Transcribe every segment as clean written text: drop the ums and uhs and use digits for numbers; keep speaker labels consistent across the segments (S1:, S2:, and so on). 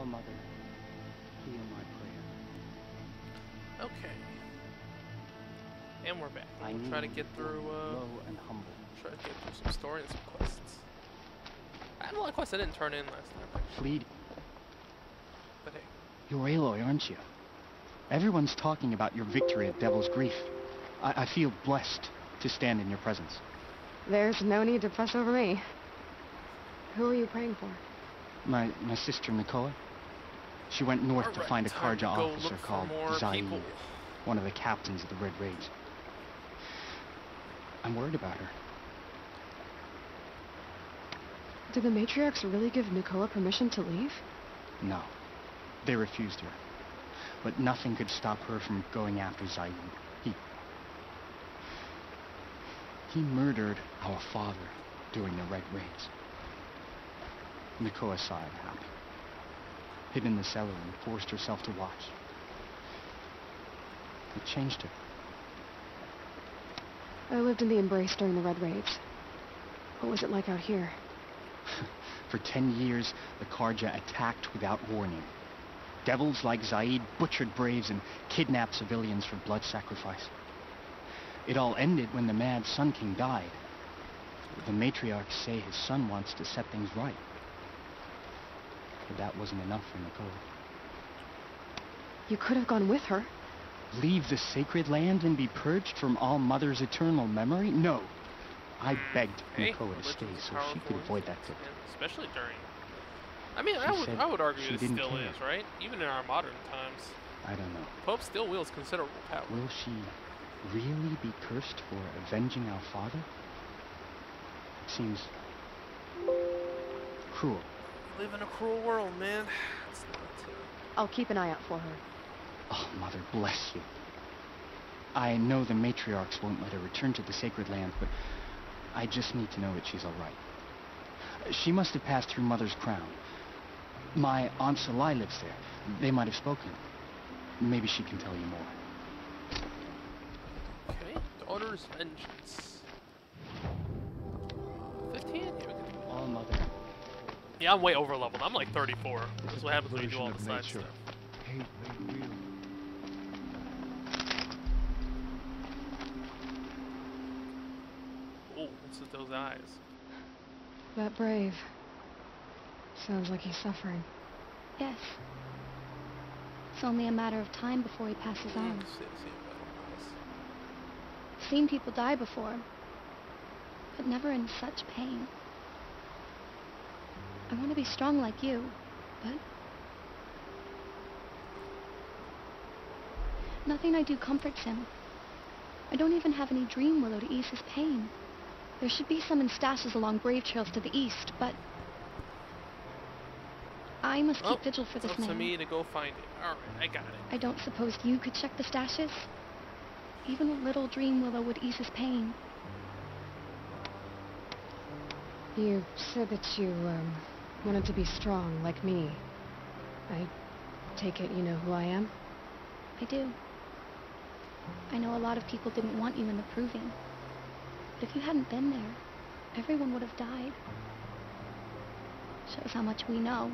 S1: All Mother, hear my prayer.
S2: Okay. And we're back.
S1: I
S2: We'll try to get through,
S1: low and humble.
S2: try to get through some story and some quests. I had a lot of quests I didn't turn in last time.
S1: Fleet,
S2: But hey.
S1: you're Aloy, aren't you? Everyone's talking about your victory at Devil's Grief. I feel blessed to stand in your presence.
S3: There's no need to fuss over me. Who are you praying for?
S1: My sister Nakoa. She went north to find a Karja officer called Zaid, one of the captains of the Red Raids. I'm worried about her.
S3: Did the matriarchs really give Nakoa permission to leave?
S1: No. They refused her. But nothing could stop her from going after Zaid. He murdered our father during the Red Raids. Nakoa saw it happen. Hid in the cellar and forced herself to watch. It changed her.
S3: I lived in the Embrace during the Red Raids. What was it like out here?
S1: For 10 years, the Karja attacked without warning. Devils like Zaid butchered braves and kidnapped civilians for blood sacrifice. It all ended when the mad Sun King died. The matriarchs say his son wants to set things right. But that wasn't enough for Nakoa.
S3: You could have gone with her.
S1: Leave the sacred land and be purged from All Mother's eternal memory? No. I begged Nakoa to stay so she could avoid that fate.
S2: Especially during... I mean, I would argue it still is, right? Even in our modern times.
S1: I don't know.
S2: Pope still wields considerable power.
S1: Will she really be cursed for avenging our father? It seems cruel.
S2: We live in a cruel world, man. It's not,
S3: I'll keep an eye out for her.
S1: Oh, Mother, bless you. I know the matriarchs won't let her return to the sacred land, but I just need to know that she's all right. She must have passed through Mother's crown. My Aunt Salai lives there. They might have spoken. Maybe she can tell you more.
S2: Okay, Daughter's Vengeance. 15? Here we go.
S1: All Mother.
S2: Yeah, I'm way over leveled. I'm like 34. That's what happens when you do all the side stuff.
S4: Hate made real.
S2: Oh, what's with those eyes?
S3: That brave. Sounds like he's suffering.
S5: Yes. It's only a matter of time before he passes on. Seen people die before, but never in such pain. I want to be strong like you, but nothing I do comforts him. I don't even have any dream willow to ease his pain. There should be some in stashes along brave trails to the east, but I must keep vigil for this man.
S2: It's up to me to go find it. Alright, I got it.
S5: I don't suppose you could check the stashes? Even a little dream willow would ease his pain.
S3: You said that you, wanted to be strong, like me. I take it you know who I am?
S5: I do. I know a lot of people didn't want you in the Proving. But if you hadn't been there, everyone would have died. Shows how much we know.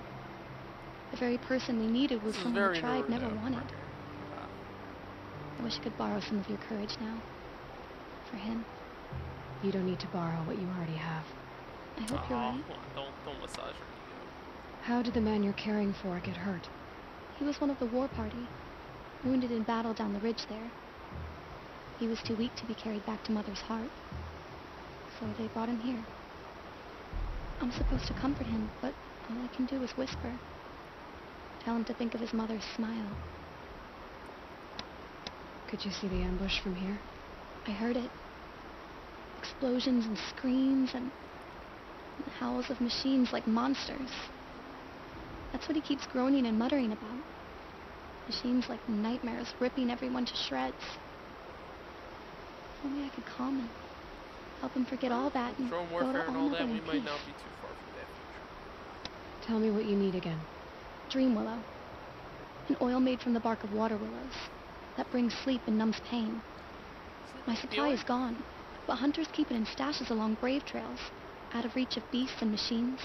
S5: The very person we needed was someone the tribe never wanted. I wish I could borrow some of your courage now. For him.
S3: You don't need to borrow what you already have.
S5: I hope you're right.
S2: Don't massage her.
S3: How did the man you're caring for get hurt?
S5: He was one of the war party. Wounded in battle down the ridge there. He was too weak to be carried back to Mother's heart. So they brought him here. I'm supposed to comfort him, but all I can do is whisper. Tell him to think of his mother's smile.
S3: Could you see the ambush from here?
S5: I heard it. Explosions and screams and howls of machines like monsters. That's what he keeps groaning and muttering about. Machines like nightmares ripping everyone to shreds. If only I could calm him. Help him forget all that and
S2: Drone
S5: go to
S2: warfare and all that, we
S5: in
S2: might
S5: peace.
S2: not be too far from that future.
S3: Tell me what you need again.
S5: Dream willow. An oil made from the bark of water willows. That brings sleep and numbs pain. My supply is gone, but hunters keep it in stashes along brave trails, out of reach of beasts and machines.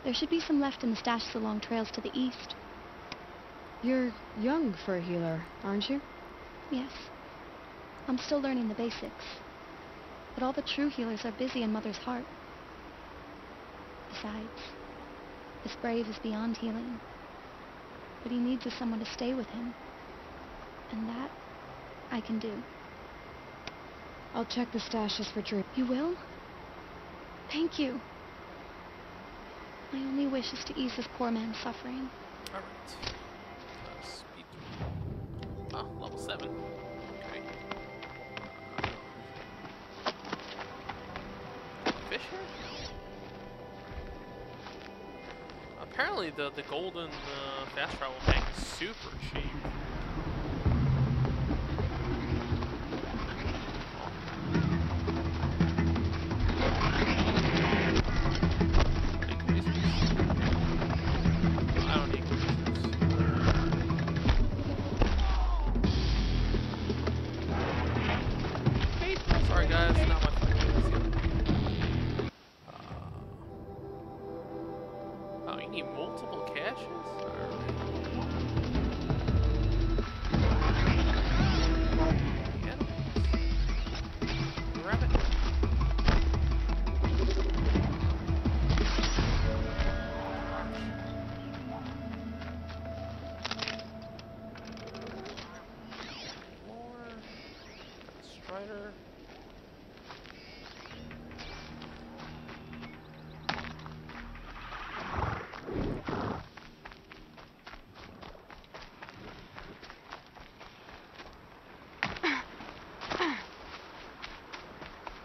S5: There should be some left in the stashes along trails to the east.
S3: You're young for a healer, aren't you?
S5: Yes. I'm still learning the basics. But all the true healers are busy in Mother's heart. Besides, this brave is beyond healing. What he needs is someone to stay with him. And that, I can do.
S3: I'll check the stashes for Drew.
S5: You will? Thank you. My only wish is to ease this poor man's suffering.
S2: Alright. Speed. Oh, level 7. Okay. Fish here? Apparently the golden fast travel tank is super cheap.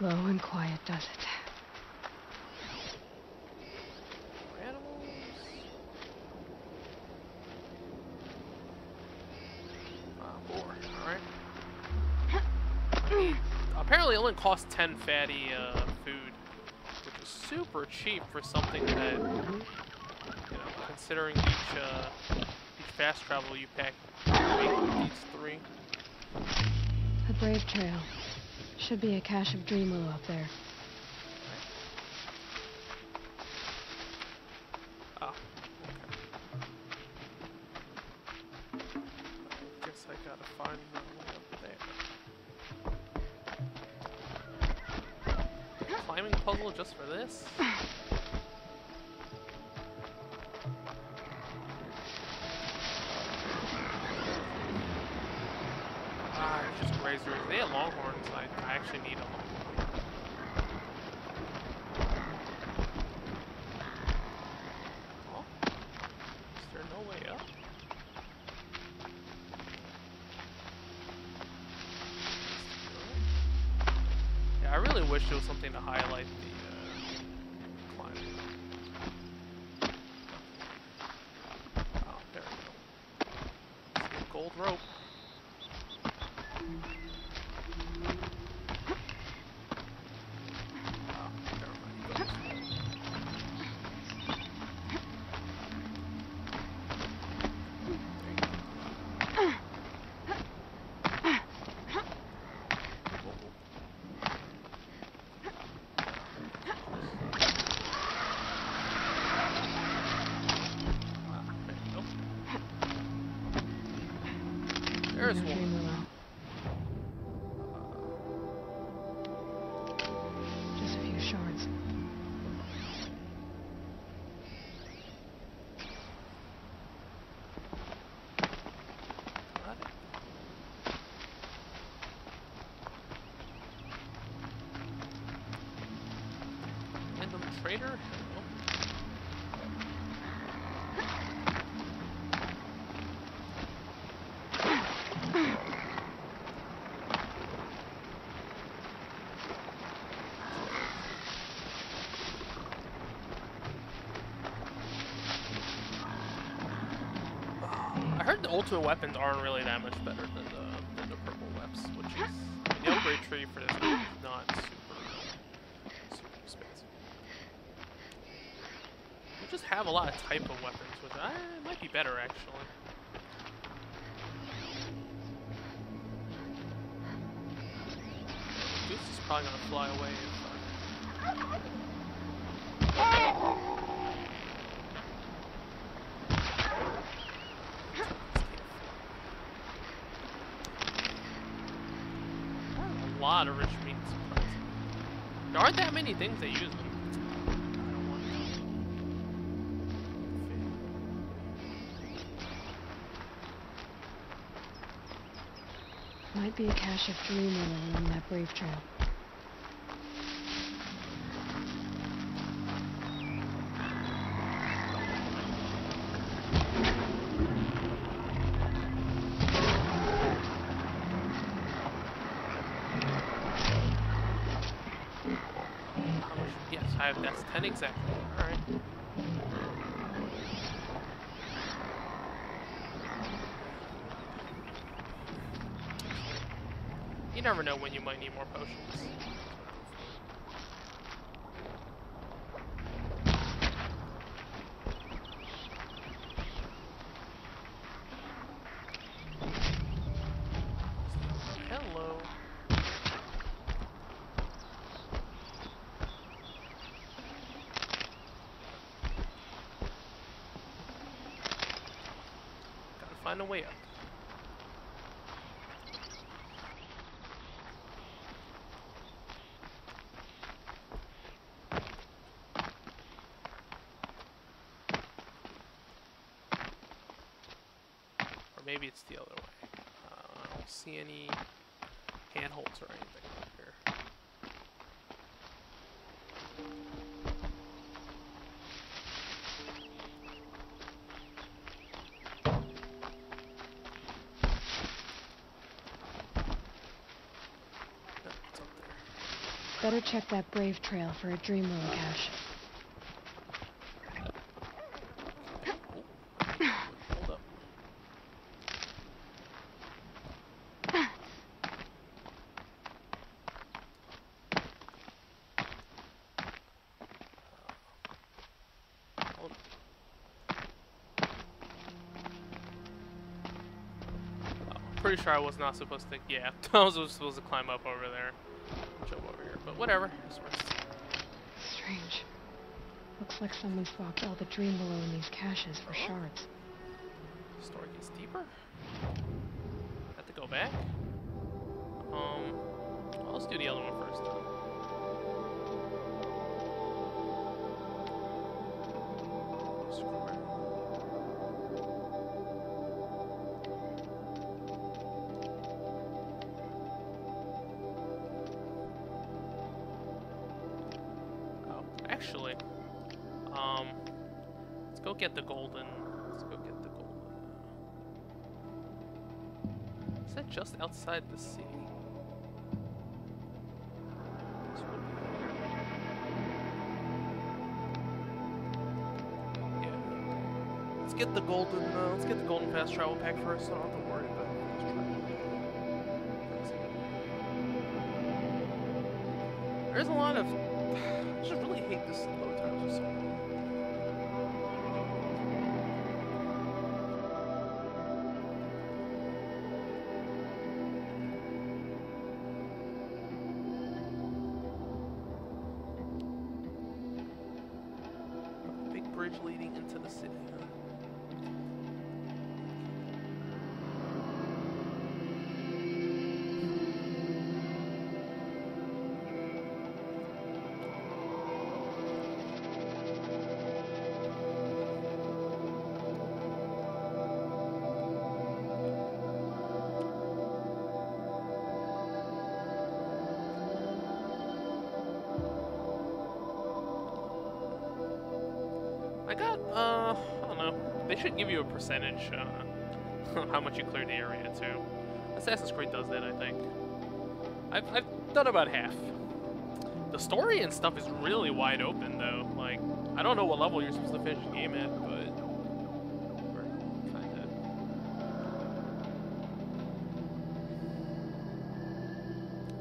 S3: Low and quiet does it.
S2: Animals. More. Alright. I mean, apparently it only costs 10 fatty food, which is super cheap for something that, you know, considering each fast travel you pack these 3.
S3: A brave trail. Should be a cache of dream willow up there.
S2: Oh, okay. I guess I gotta find my way up there. Climbing puzzle just for this? Just grazers. They have longhorns. I actually need a longhorn. Oh? Is there no way up? Yeah, I really wish there was something to highlight the climbing. Oh, there we go. See a gold rope. There's one.
S3: Just a few shards.
S2: Random trader? I heard the ultimate weapons aren't really that much better than the purple weapons, which is the upgrade tree for this game is not super expensive. You just have a lot of type of weapons, which might be better actually. Goose is probably gonna fly away if lot of rich meat, surprisingly. There aren't that many things they use them. I don't want
S3: Might be a cache of dream oil along that brave trail.
S2: Yes, that's 10 exactly. Alright. You never know when you might need more potions. Hello. Gotta find a way up. Maybe it's the other way. I don't see any handholds or anything up here. No, it's up there.
S3: Better check that brave trail for a dream oil cache.
S2: Hold up. Pretty sure I was not supposed to. Yeah, I was supposed to climb up over there, jump over here. But whatever. This works.
S3: Strange. Looks like someone swapped all the dream oil in these caches for shards.
S2: Story gets deeper. Have to go back. Well, let's do the other one first. Actually, let's go get the golden. Let's go get the golden. Is that just outside the city? This would be there. Yeah. Let's get the golden. Let's get the golden fast travel pack first. So I don't have to worry about fast travel. There's a lot of. I just really hate this load times or something. Big bridge leading into the city. I got, I don't know. They should give you a percentage how much you cleared the area too. Assassin's Creed does that, I think. I've done about half. The story and stuff is really wide open though. Like, I don't know what level you're supposed to finish the game at, but we're kinda.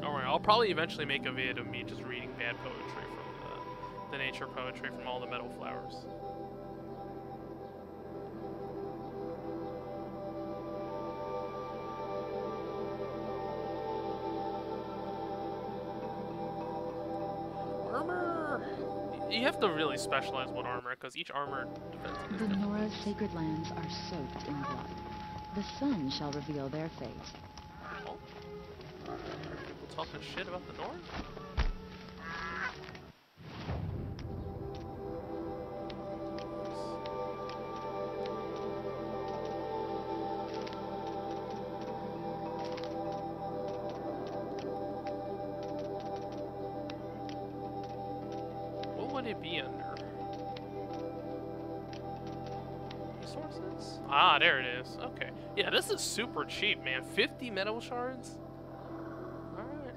S2: Don't worry, I'll probably eventually make a vid of me just reading bad poetry from the nature poetry from all the metal flowers. You have to really specialize what armor, because each armor defense is
S6: The
S2: different.
S6: Nora's sacred lands are soaked in blood. The sun shall reveal their fate.
S2: Oh. Talking shit about the North? What would it be under? Resources? Ah, there it is. Okay. Yeah, this is super cheap, man. 50 metal shards? Alright.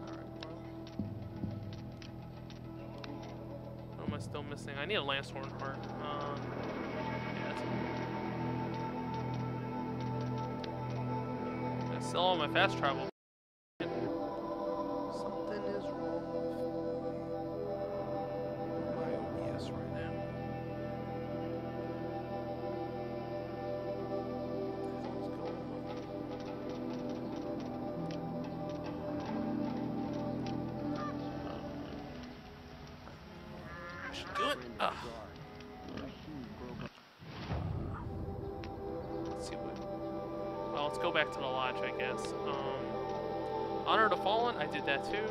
S2: Alright, bro. What am I still missing? I need a Lancehorn heart. Yeah, that's... I still on my fast travel. Something is wrong with my OBS right now. Do it. Let's see what. Well, let's go back to the lodge, I guess. Honor the Fallen. I did that too.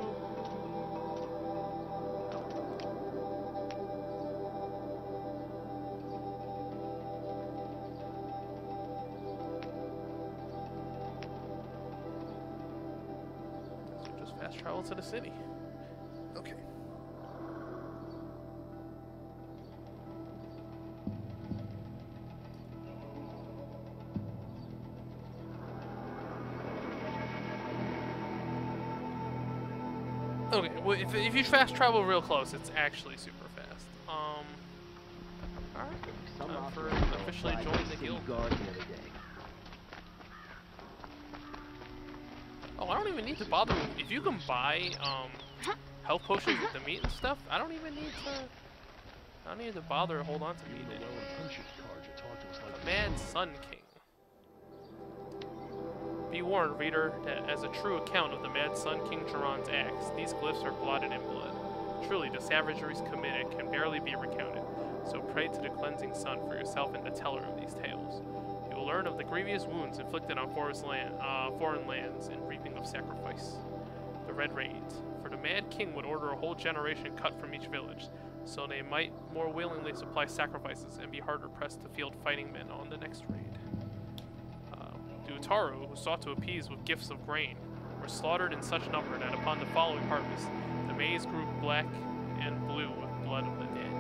S2: So just fast travel to the city. Okay. Okay, well, if you fast travel real close, it's actually super fast. Alright. Time for officially joining the guild. Oh, I don't even need to bother with, if you can buy, health potions with the meat and stuff, I don't even need to bother to hold on to meat anymore. The Mad Sun King. Be warned, reader, that as a true account of the Mad Sun King Jiran's acts, these glyphs are blotted in blood. Truly, the savageries committed can barely be recounted, so pray to the cleansing sun for yourself and the teller of these tales. You will learn of the grievous wounds inflicted on foreign lands in reaping of sacrifice. The Red Raids. For the Mad King would order a whole generation cut from each village, so they might more willingly supply sacrifices and be harder pressed to field fighting men on the next raid. Utaru, who sought to appease with gifts of grain, were slaughtered in such number that upon the following harvest, the maize grew black and blue with blood of the dead.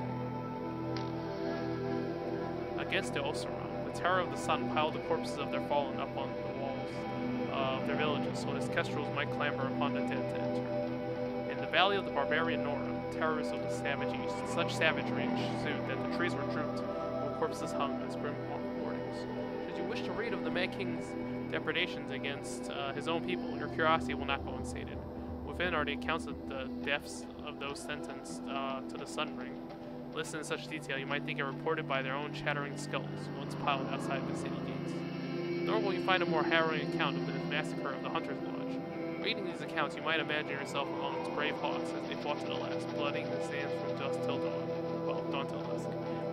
S2: Against the Osara, the terror of the sun piled the corpses of their fallen up on the walls of their villages, so his kestrels might clamber upon the dead to enter. In the valley of the barbarian Nora, terrors of the savage east, such savagery ensued that the trees were drooped, while corpses hung as grim warnings. Should you wish to read of the Mad King's depredations against his own people, your curiosity will not go unsated. Within are the accounts of the deaths of those sentenced to the Sun Ring. Listen in such detail, you might think it reported by their own chattering skulls, once piled outside the city gates. Nor will you find a more harrowing account of the massacre of the Hunter's Lodge. Reading these accounts, you might imagine yourself amongst brave hawks as they fought to the last, blooding the sands from dusk till dawn, well, dawn till dusk.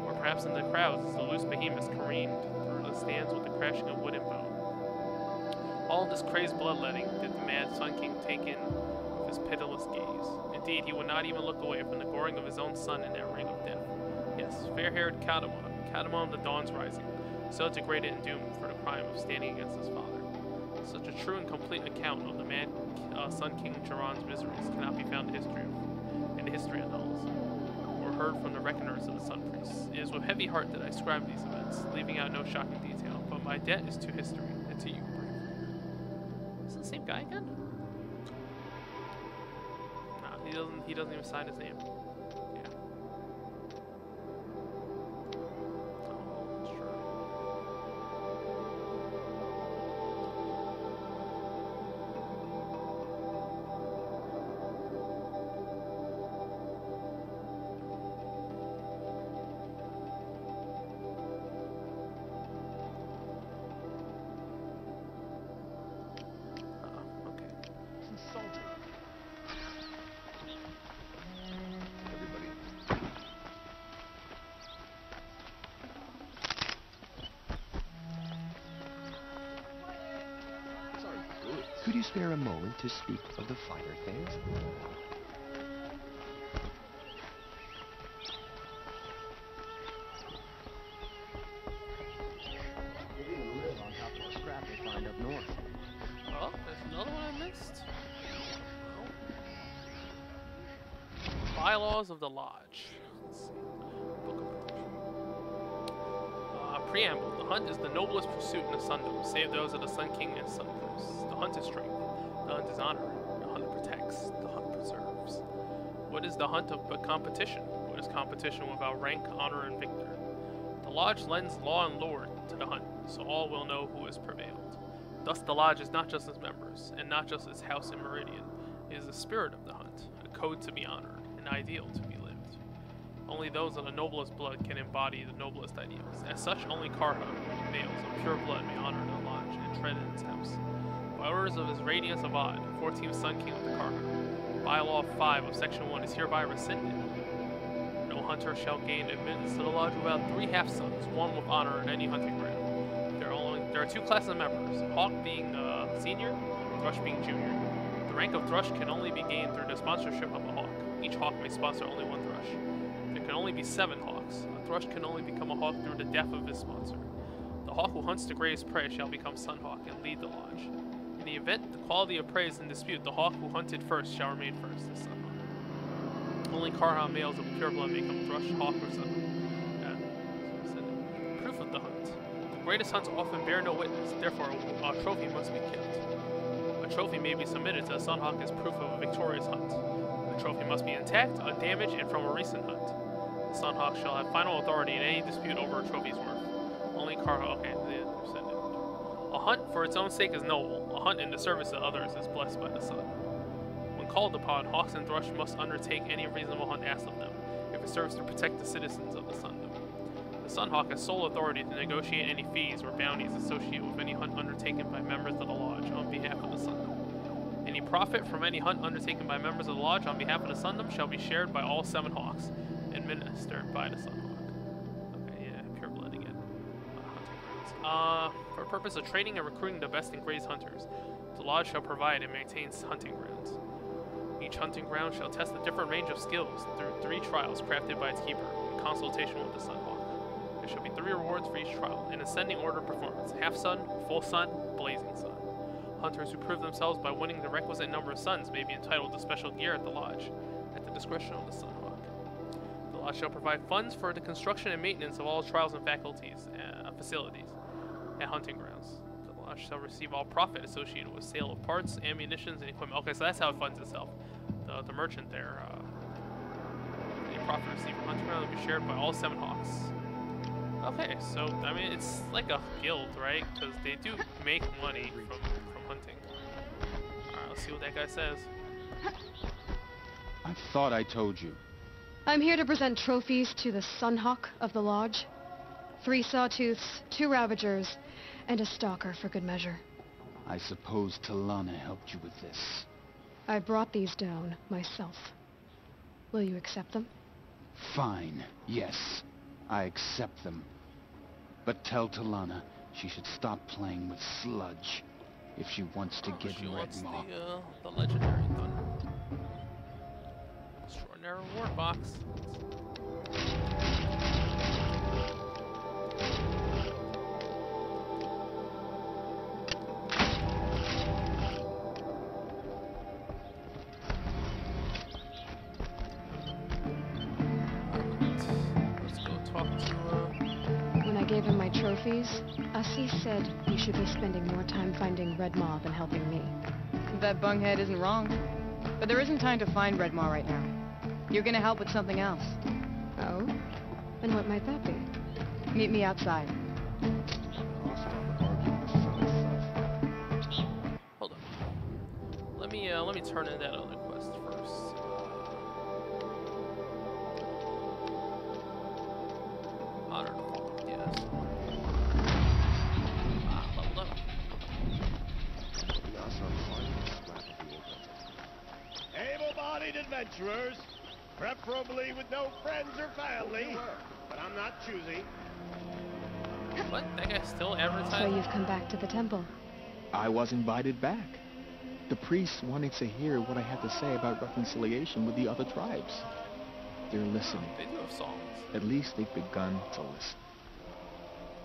S2: Or perhaps in the crowds as the loose behemoths careened through the stands with the crashing of wood and bone. All this crazed bloodletting did the Mad Sun King take in with his pitiless gaze. Indeed, he would not even look away from the goring of his own son in that ring of death. Yes, fair-haired Kadamon of the Dawn's Rising, so degraded and doomed for the crime of standing against his father. Such a true and complete account of the Mad Sun King Jiran's miseries cannot be found in the history annals, or heard from the reckoners of the Sun Priests. It is with heavy heart that I scribe these events, leaving out no shocking detail, but my debt is to history and to you. Is it the same guy again? Nah, he doesn't even sign his name. Yeah. Oh, sure.
S7: spare a moment to speak of the finer things?
S2: Oh, there's another one I missed. Oh. Bylaws of the Lodge. Let's see. Book of Preamble. The hunt is the noblest pursuit in the Sundom, save those of the Sun King and Sun Prince. The hunt is strength. The hunt is honor. The hunt protects. The hunt preserves. What is the hunt of but competition? What is competition without rank, honor, and victor? The Lodge lends law and lore to the hunt, so all will know who has prevailed. Thus the Lodge is not just its members, and not just its house in Meridian. It is the spirit of the hunt, a code to be honored, an ideal to be lived. Only those of the noblest blood can embody the noblest ideals. As such, only Karha, males of pure blood, may honor the Lodge and tread in its house. By orders of his Radiance of Odd, 14th Sun King of the Karha, Bylaw 5 of Section 1 is hereby rescinded. No hunter shall gain admittance to the Lodge without 3 half-sons, one with honor in any hunting ground. There are 2 classes of members, Hawk being senior, Thrush being junior. The rank of Thrush can only be gained through the sponsorship of a Hawk. Each Hawk may sponsor only 1 Thrush. There can only be 7 Hawks. A Thrush can only become a Hawk through the death of his sponsor. The Hawk who hunts the greatest prey shall become Sun Hawk and lead the Lodge. In the event the quality of prey is in dispute, the Hawk who hunted first shall remain first as Sun Hawk. Only Karha males of pure blood may become Thrush, Hawk, or Sun Hawk. Proof of the hunt. The greatest hunts often bear no witness, therefore a trophy must be killed. A trophy may be submitted to a Sun Hawk as proof of a victorious hunt. The trophy must be intact, undamaged, and from a recent hunt. The Sun Hawk shall have final authority in any dispute over a trophy's worth. Only Karha, okay, they said it. A hunt for its own sake is noble. A hunt in the service of others is blessed by the sun. When called upon, Hawks and Thrush must undertake any reasonable hunt asked of them, if it serves to protect the citizens of the Sundom. The Sun Hawk has sole authority to negotiate any fees or bounties associated with any hunt undertaken by members of the Lodge on behalf of the Sundom. Any profit from any hunt undertaken by members of the Lodge on behalf of the Sundom shall be shared by all 7 Hawks, administered by the Sun Hawk. Okay, yeah, pure blood again. Hunting grounds. For the purpose of training and recruiting the best and greatest hunters, the Lodge shall provide and maintain hunting grounds. Each hunting ground shall test a different range of skills through 3 trials crafted by its keeper, in consultation with the Sun Hawk. There shall be 3 rewards for each trial, in ascending order of performance: half sun, full sun, blazing sun. Hunters who prove themselves by winning the requisite number of suns may be entitled to special gear at the Lodge, at the discretion of the Sun Hawk. The Lodge shall provide funds for the construction and maintenance of all trials and facilities at hunting grounds. The Lodge shall receive all profit associated with sale of parts, ammunitions, and equipment. Okay, so that's how it funds itself. The merchant there, any profit received from hunting ground will be shared by all 7 Hawks. Okay, so, I mean, it's like a guild, right? Because they do make money from hunting. Alright, let's see what that guy says.
S4: I thought I told you.
S3: I'm here to present trophies to the Sunhawk of the Lodge. 3 sawtooths, 2 ravagers, and a stalker for good measure.
S4: I suppose Talana helped you with this.
S3: I brought these down myself. Will you accept them?
S4: Fine, yes. I accept them. But tell Talana she should stop playing with sludge if she wants to get
S2: She wants
S4: Redmaw.
S2: the legendary gun. Extraordinary reward box. Let's go talk to
S3: When I gave him my trophies, Asi said he should be spending more time finding Redmaw than helping me.
S6: That bunghead isn't wrong. But there isn't time to find Redmaw right now. You're gonna help with something else.
S3: Oh? And what might that be?
S6: Meet me outside.
S2: Hold on. Let me turn in that other quest first. Modern Hawk, yes. Leveled up.
S8: Able-bodied adventurers, preferably with no friends or family, but I'm not choosy.
S2: What? That guy's still
S3: So
S2: advertising?
S3: you've come back to the temple.
S4: I was invited back.
S9: The priests wanting to hear what I had to say about reconciliation with the other tribes. They're listening.
S2: They do have songs.
S9: At least they've begun to listen.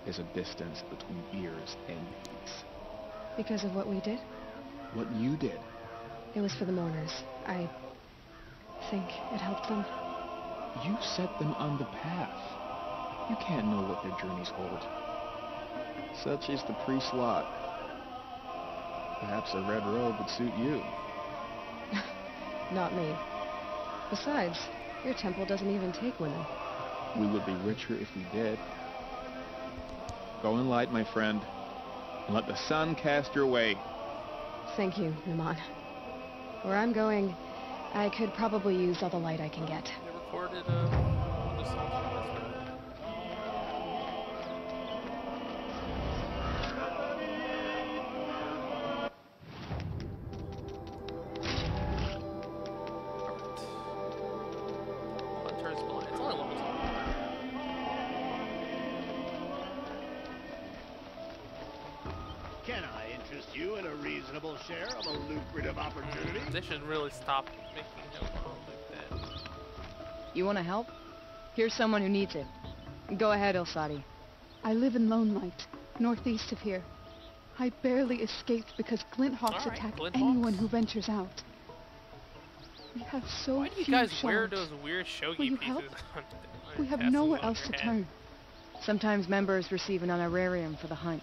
S9: There's a distance between ears and ears.
S3: Because of what we did?
S9: What you did.
S3: It was for the mourners. I think it helped them.
S9: You set them on the path. You can't know what their journeys hold. Such is the priest's lot. Perhaps a red robe would suit you.
S3: Not me. Besides, your temple doesn't even take women.
S9: We would be richer if we did. Go in light, my friend, and let the sun cast your way.
S3: Thank you, Numan. Where I'm going, I could probably use all the light I can get.
S2: They recorded one of the songs from this film. Hunter's Blind. It's only level 2.
S8: Can I interest you in a reasonable share of a lucrative opportunity?
S2: They should really stop making him like that.
S6: You want to help? Here's someone who needs it. Go ahead, Ilsati.
S10: I live in Lone Light, northeast of here. I barely escaped because glint hawks
S2: Alright,
S10: attack
S2: glint
S10: anyone
S2: hawks.
S10: who ventures out. We have so
S2: Why do you
S10: few
S2: guys
S10: shards.
S2: wear those weird
S10: Will
S2: shogi
S10: you
S2: pieces
S10: help?
S2: on
S10: We have
S2: tassels
S10: nowhere
S2: on
S10: else
S2: your
S10: to
S2: head?
S10: turn.
S6: Sometimes members receive an honorarium for the hunt.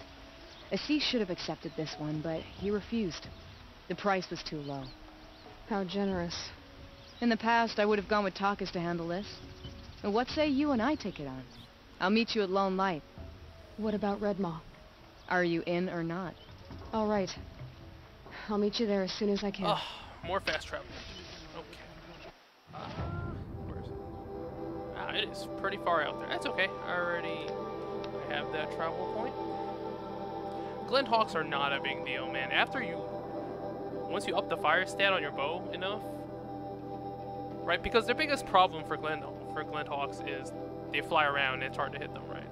S6: Assis should have accepted this one, but he refused. The price was too low.
S3: How generous.
S6: In the past, I would have gone with Takas to handle this. But what say you and I take it on? I'll meet you at Lone Light.
S3: What about Red Maw?
S6: Are you in or not?
S3: All right. I'll meet you there as soon as I can.
S2: Oh, more fast travel. Okay. Where is it? Ah, it is pretty far out there. That's okay. I have that travel point. Glint hawks are not a big deal, man. Once you up the fire stat on your bow enough, right? Because their biggest problem for glint hawks is they fly around and it's hard to hit them, right?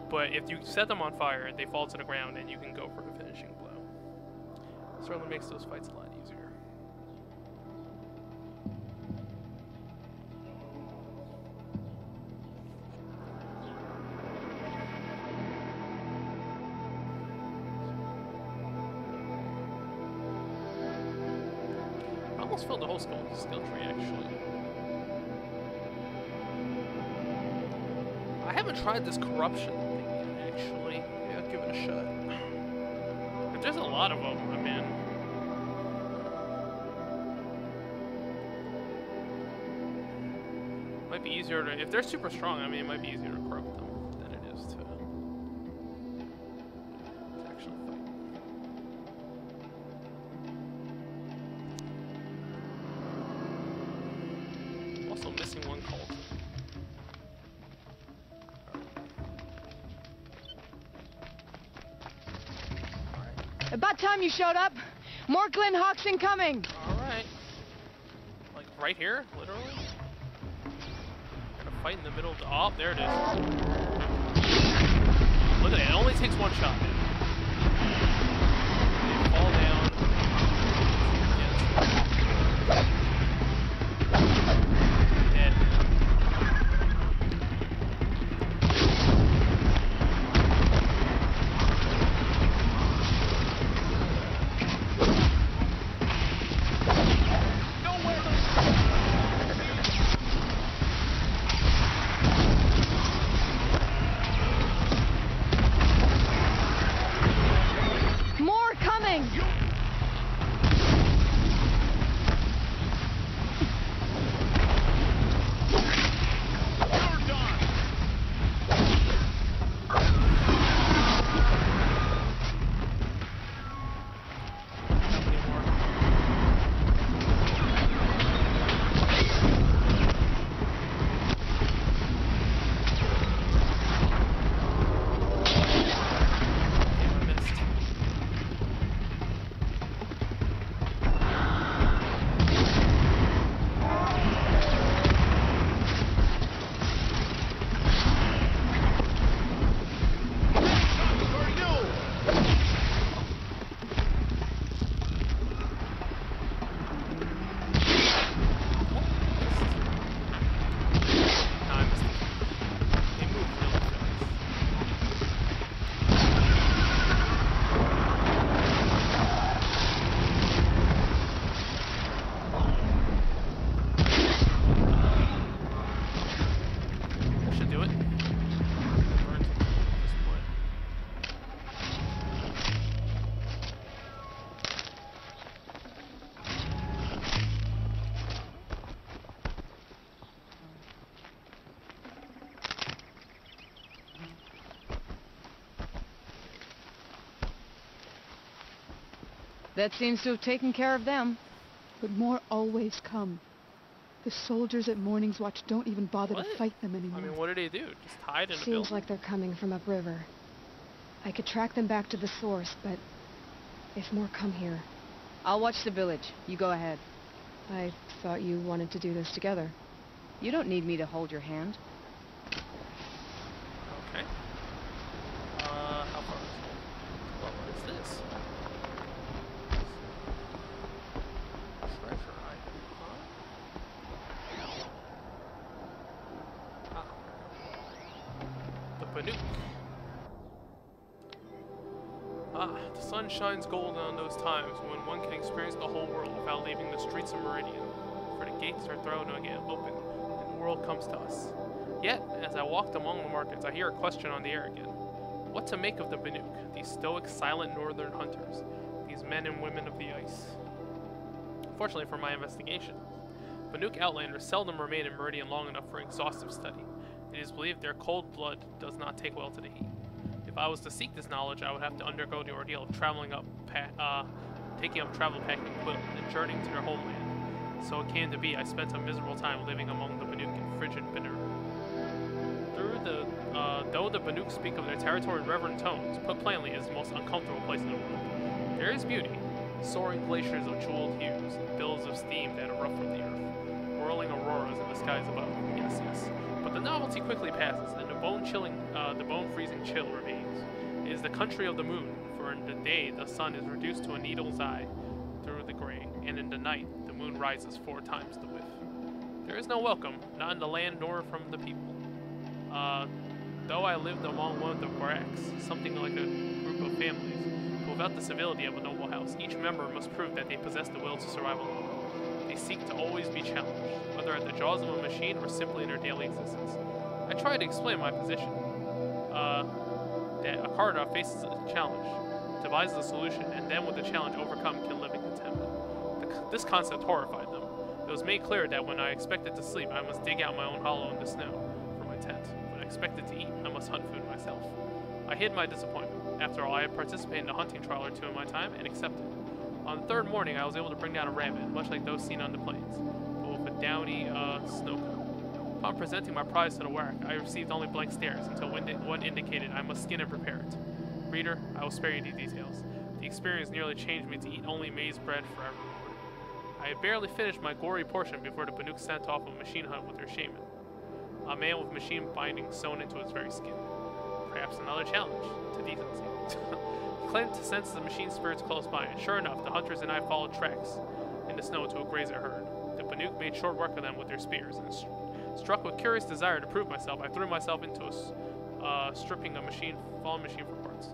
S2: But if you set them on fire, they fall to the ground and you can go for a finishing blow. Certainly makes those fights a lot easier. I almost filled the whole skill tree, actually. I haven't tried this corruption thing yet, actually. Yeah, I'll give it a shot. But there's a lot of them, I mean. Might be easier to, if they're super strong, I mean, it might be easier to corrupt them than it is to actually fight. Also missing one cult.
S6: About time you showed up. More glint hawks incoming.
S2: Alright. Like right here, literally? Gotta fight in the middle of the... Oh, there it is. Look at it, it only takes one shot, man. They fall down. Dead. do it. Burn to this point.
S6: That seems to have taken care of them.
S10: But more always come. The soldiers at Morning's Watch don't even bother
S2: What?
S10: to fight them anymore.
S2: I mean, what do they do? Just hide in a
S3: Seems
S2: building?
S3: like they're coming from upriver. I could track them back to the source, but if more come here,
S6: I'll watch the village. You go ahead.
S3: I thought you wanted to do this together.
S6: You don't need me to hold your hand.
S2: Okay. How far is it? Well, what is this? Treasure item, huh? The Banuk. The sun shines golden on those times when one can experience the whole world without leaving the streets of Meridian. For the gates are thrown again open, and the world comes to us. Yet, as I walked among the markets, I hear a question on the air again. What to make of the Banuk, these stoic, silent northern hunters, these men and women of the ice? Fortunately for my investigation, Banuk outlanders seldom remain in Meridian long enough for exhaustive study. It is believed their cold blood does not take well to the heat. If I was to seek this knowledge, I would have to undergo the ordeal of taking up travel packing quilt and journeying to their homeland. So it came to be, I spent a miserable time living among the Banuk in frigid Banur. Though the Banuk speak of their territory in reverent tones, put plainly, it is the most uncomfortable place in the world. There is beauty, soaring glaciers of jeweled hues, and billows of steam that erupt from the earth, whirling auroras in the skies above. Yes, yes. But the novelty quickly passes, and the bone-freezing chill remains. It is the country of the moon, for in the day the sun is reduced to a needle's eye through the gray, and in the night the moon rises 4 times the width. There is no welcome, not in the land nor from the people. Though I lived among one of the barracks, something like a group of families, but without the civility of a noble house, each member must prove that they possess the will to survive alone. They seek to always be challenged, whether at the jaws of a machine or simply in their daily existence. I try to explain my position. That a corridor faces a challenge, devises a solution, and then with the challenge overcome can live in contentment. This concept horrified them. It was made clear that when I expected to sleep, I must dig out my own hollow in the snow for my tent. When I expected to eat, I must hunt food myself. I hid my disappointment. After all, I had participated in a hunting trial or 2 in my time and accepted. On the 3rd morning, I was able to bring down a rabbit, much like those seen on the plains, but with a downy snow coat. Upon presenting my prize to the warrior, I received only blank stares until one indicated I must skin and prepare it. Reader, I will spare you the details. The experience nearly changed me to eat only maize bread forever. I had barely finished my gory portion before the Banuk sent off a machine hunt with their shaman, a man with machine binding sewn into his very skin. Perhaps another challenge to decency. He claimed to sense the machine spirits close by, and sure enough, the hunters and I followed tracks in the snow to a grazer herd. The Banuk made short work of them with their spears, and struck with curious desire to prove myself, I threw myself into stripping a fallen machine for parts.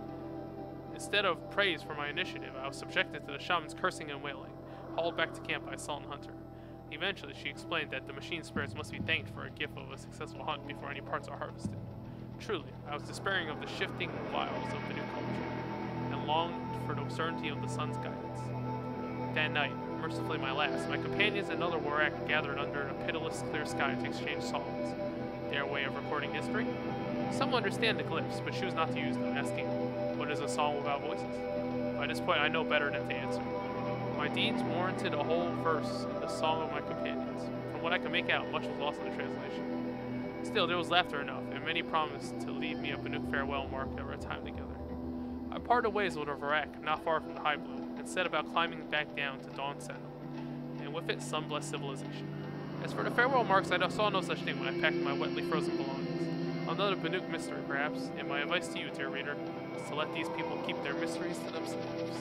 S2: Instead of praise for my initiative, I was subjected to the shaman's cursing and wailing, hauled back to camp by a sullen hunter. Eventually, she explained that the machine spirits must be thanked for a gift of a successful hunt before any parts are harvested. Truly, I was despairing of the shifting wiles of the new culture, and longed for the certainty of the sun's guidance. That night, mercifully my last, my companions and another Warak gathered under a pitiless clear sky to exchange songs. Their way of recording history? Some understand the glyphs, but choose not to use them, asking, what is a song without voices? By this point, I know better than to answer. My deeds warranted a whole verse in the song of my companions. From what I could make out, much was lost in the translation. Still, there was laughter enough, and many promised to leave me a Banuk farewell mark of our time together. I parted ways with a Varak, not far from the High Blue, and set about climbing back down to Dawn Sentinel, and with it sun-blessed civilization. As for the farewell marks, I saw no such thing when I packed my wetly frozen belongings. Another Banuk mystery, perhaps, and my advice to you, dear reader, is to let these people keep their mysteries to themselves.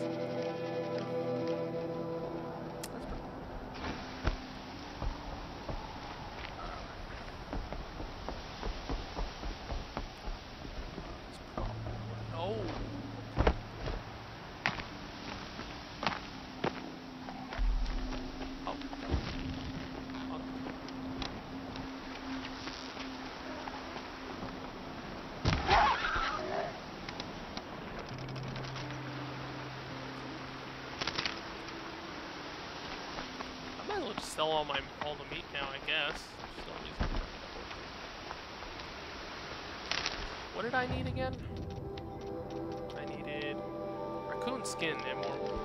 S2: sell all the meat now, I guess. Still using it. What did I need again? I needed raccoon skin and more wood.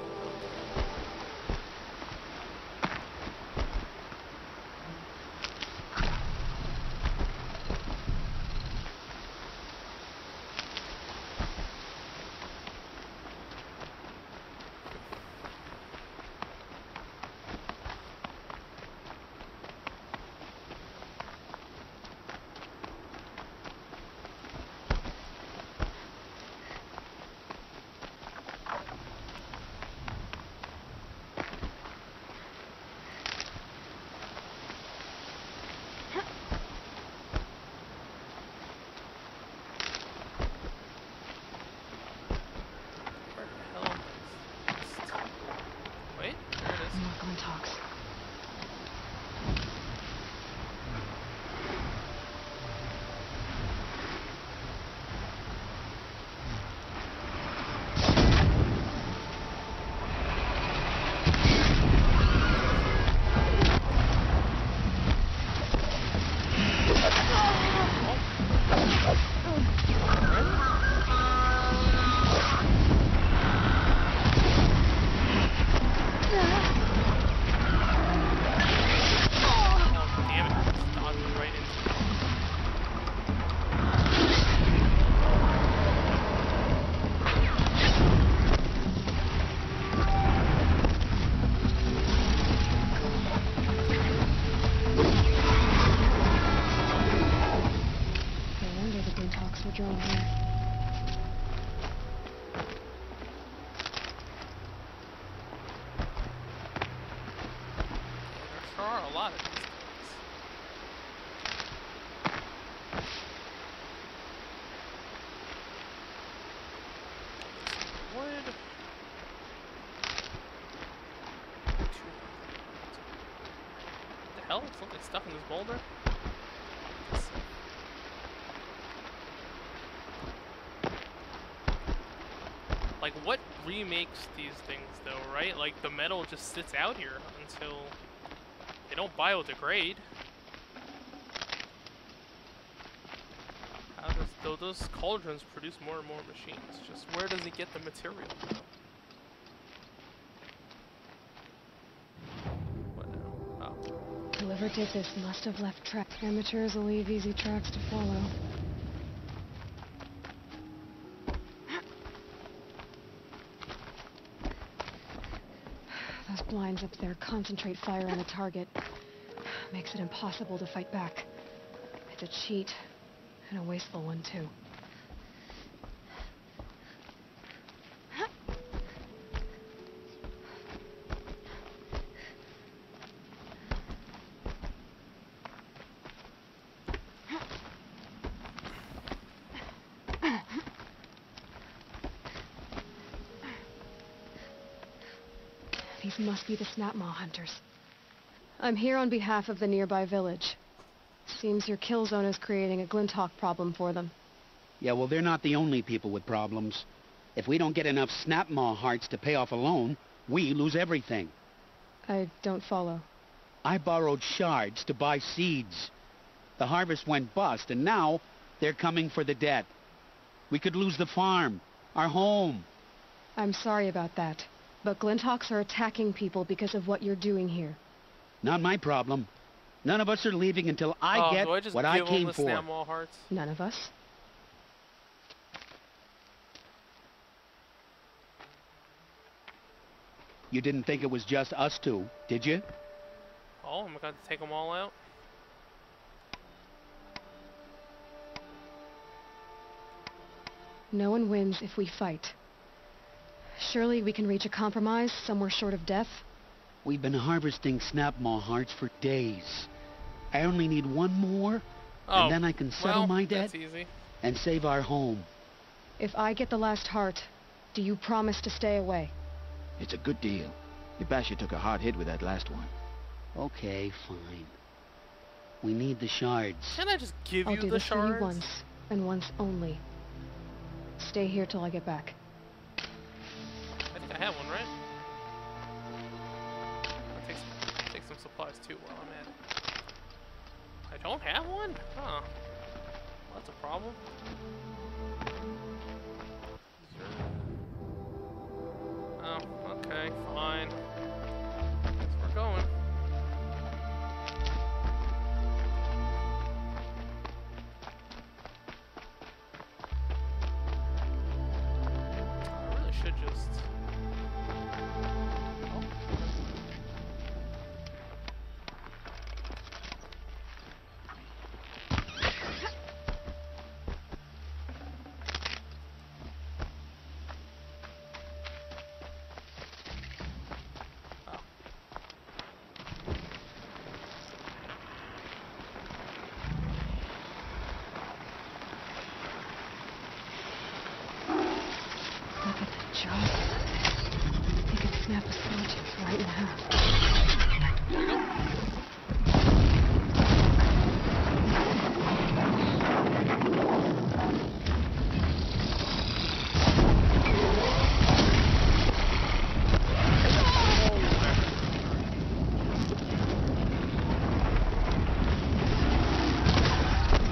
S2: Hell, it's something stuck in this boulder. Like, what remakes these things, though, right? Like, the metal just sits out here until they don't biodegrade. How does those cauldrons produce more and more machines? Just where does he get the material from?
S3: Whoever did this must have left tracks. Amateurs will leave easy tracks to follow. Those blinds up there concentrate fire on the target. Makes it impossible to fight back. It's a cheat, and a wasteful one too. These must be the Snapmaw hunters. I'm here on behalf of the nearby village. Seems your kill zone is creating a Glinthawk problem for them.
S11: Yeah, well, they're not the only people with problems. If we don't get enough Snapmaw hearts to pay off a loan, we lose everything.
S3: I don't follow.
S11: I borrowed shards to buy seeds. The harvest went bust, and now they're coming for the debt. We could lose the farm, our home.
S3: I'm sorry about that. But Glinthawks are attacking people because of what you're doing here.
S11: Not my problem. None of us are leaving until I get what I came for.
S2: Snapmaw hearts?
S3: None of us?
S11: You didn't think it was just us two, did you?
S2: Oh, I'm going to take them all out?
S3: No one wins if we fight. Surely we can reach a compromise somewhere short of death?
S11: We've been harvesting Snapmaw hearts for days. I only need one more, and then I can settle my debt and save our home.
S3: If I get the last heart, do you promise to stay away?
S4: It's a good deal. Yabasha took a hard hit with that last one.
S11: Okay, fine. We need the shards.
S2: Can I just give you the shards?
S3: I'll do this for you once, and once only. Stay here till I get back.
S2: I think I have one, right? I'll take some support. supplies too while I'm at it. I don't have one? Huh. That's a problem. Oh, okay, fine. Guess we're going. I really should just... Oh.
S3: Look at that jaw. He could snap a sawtooth right in half.
S2: There we go.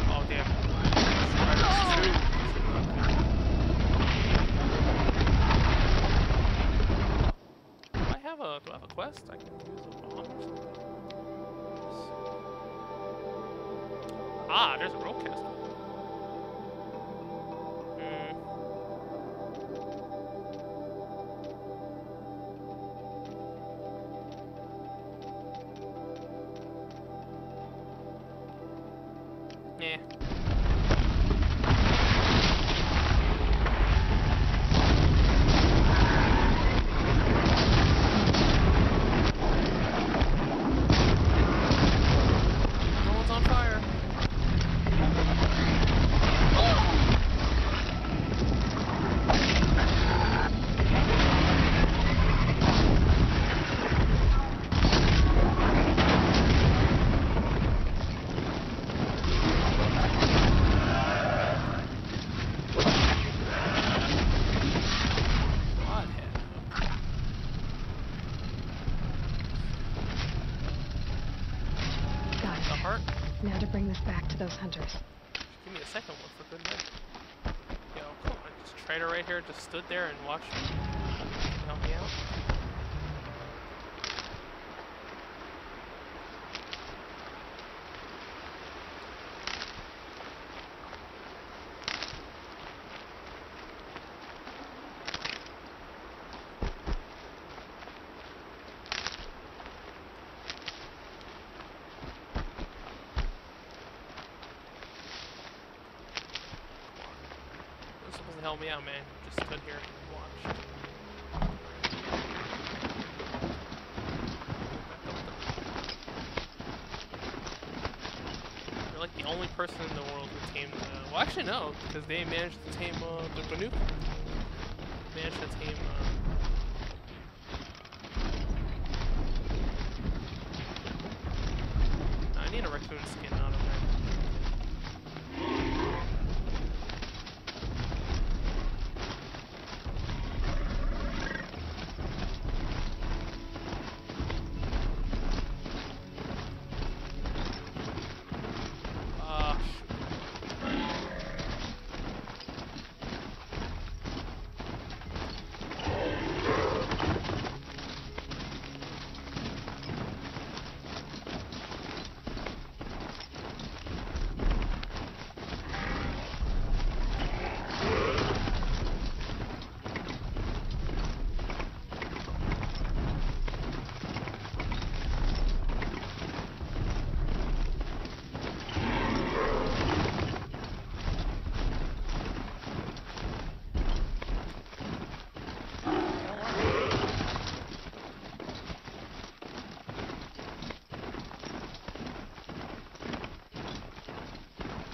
S2: Oh, damn. Do I have a quest? I can use a bomb or something. Ah, there's a rope castle. Yeah. Everyone's on fire.
S3: Got
S2: The
S3: it.
S2: heart?
S3: Now to bring this back to those hunters.
S2: Give me a second one for good measure. Yo, come on. This traitor right here just stood there and watched me. Help me out. You're supposed to help me out, man. Just stood here and watched. You're like the only person in the world who tamed. Well, actually, no, because they managed to tame the Banuk. Managed to tame. I need a raccoon skin out of there.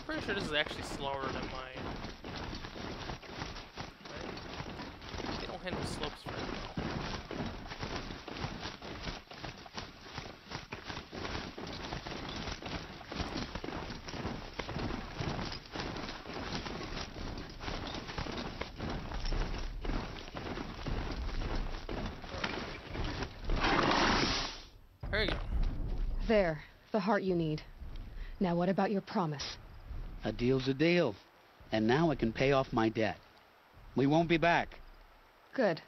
S2: Pretty sure this is actually slower than mine. Right? They don't handle slopes very well. There you go.
S3: There, the heart you need. Now what about your promise?
S11: A deal's a deal. And now I can pay off my debt. We won't be back.
S3: Good.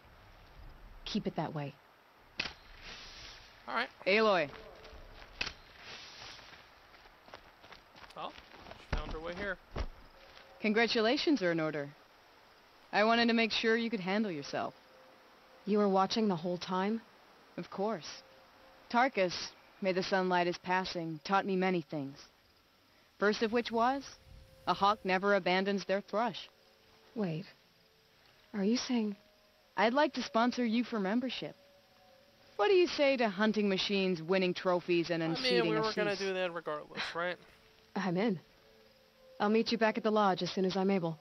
S3: Keep it that way.
S2: Alright.
S6: Aloy.
S2: Oh, she found her way here.
S6: Congratulations are in order. I wanted to make sure you could handle yourself.
S3: You were watching the whole time?
S6: Of course. Tarkus, may the sunlight is passing, taught me many things. First of which was, a hawk never abandons their thrush.
S3: Wait. Are you saying...
S6: I'd like to sponsor you for membership. What do you say to hunting machines, winning trophies, and unseating
S2: I mean, we were
S6: a
S2: gonna
S6: feast?
S2: do that regardless, right?
S3: I'm in. I'll meet you back at the lodge as soon as I'm able.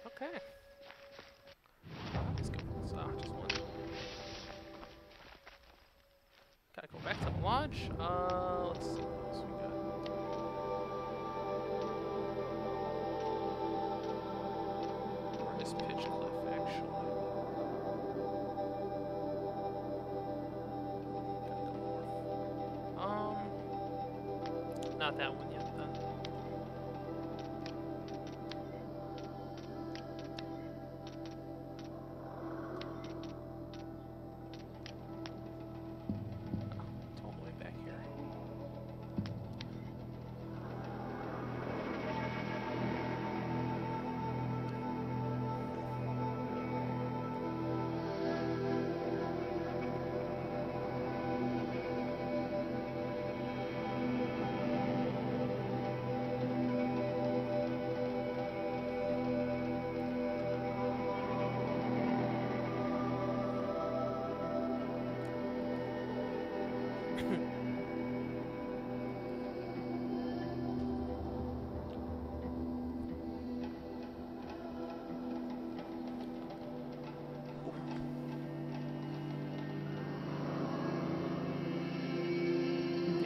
S2: Okay. Let's go. So, just one. Gotta go back to the lodge. Let's see what else we got. Where is Pitch Cliff, actually? Gotta go north. Not that one yet, then. It's all the way back here.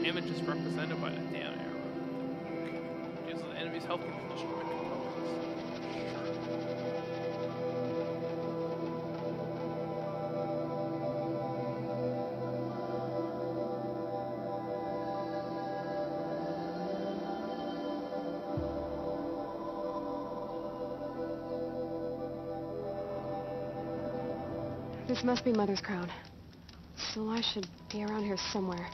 S2: Damage is represented by the damn arrow. Uses the enemy's health can destroy components.
S3: This must be Mother's crown. So I should be around here somewhere.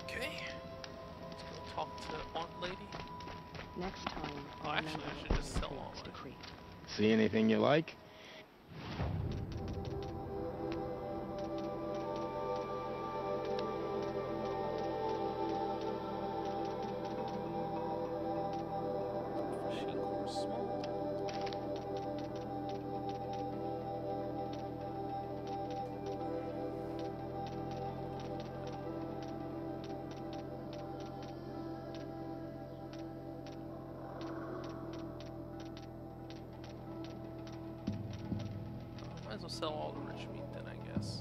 S2: Okay. Let's go talk to Aunt Lady.
S6: Next time.
S2: Oh, actually, I should just sell all of it.
S9: See anything you like?
S2: Machine core small. Might as well sell all the rich meat then, I guess.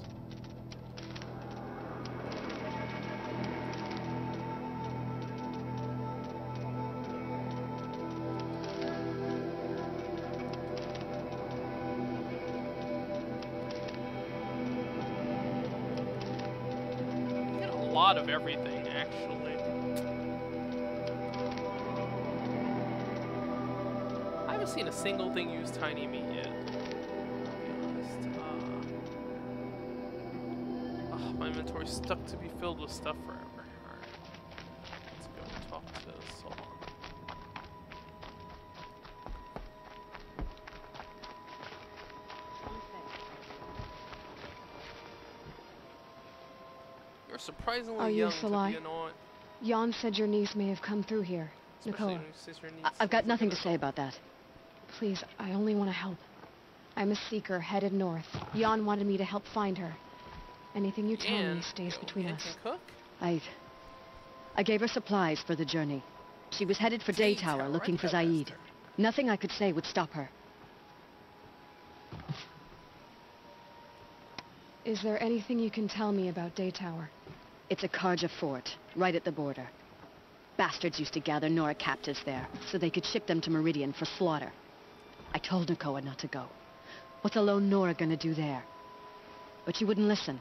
S2: You get a lot of everything, actually. I haven't seen a single thing use tiny meat yet. My inventory's stuck to be filled with stuff forever. Alright. Let's go talk to Solon. You're surprisingly
S3: Are you
S2: young to
S3: Salai?
S2: be an aunt.
S3: Jan said your niece may have come through here.
S2: Especially
S3: Nicola.
S2: when your sister needs
S6: I've got
S2: something
S6: nothing to
S2: to
S6: say about that.
S3: Please, I only want to help. I'm a seeker headed north. Jan wanted me to help find her. Anything you tell
S2: Jan,
S3: me stays between
S2: Jan
S3: us.
S2: can cook?
S6: I gave her supplies for the journey. She was headed for Day Tower looking for Zaid. Nothing I could say would stop her.
S3: Is there anything you can tell me about Day Tower?
S6: It's a Karja fort, right at the border. Bastards used to gather Nora captives there, so they could ship them to Meridian for slaughter. I told Nakoa not to go. What's a lone Nora gonna do there? but she wouldn't listen.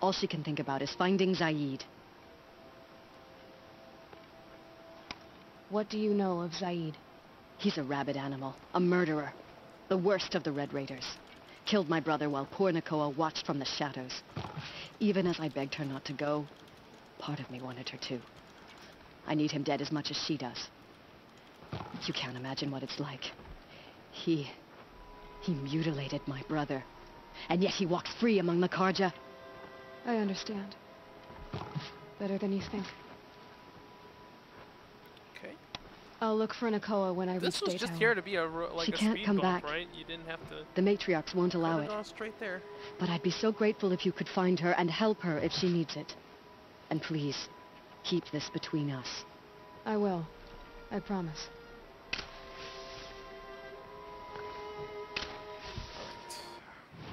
S6: All she can think about is finding Zaid.
S3: What do you know of Zaid?
S6: He's a rabid animal, a murderer. The worst of the Red Raiders. Killed my brother while poor Nakoa watched from the shadows. Even as I begged her not to go, part of me wanted her to. I need him dead as much as she does. You can't imagine what it's like. He mutilated my brother. And yet he walks free among the Karja.
S3: I understand. Better than you think.
S2: Okay.
S3: I'll look for Nakoa when I reach
S2: This was
S3: Daytown.
S2: just here to be a
S6: She
S2: a
S6: can't
S2: speed
S6: come
S2: bump,
S6: back.
S2: right? You didn't have to.
S6: The matriarchs won't allow it.
S2: Gone straight there.
S6: But I'd be so grateful if you could find her and help her if she needs it. And please, keep this between us.
S3: I will. I promise.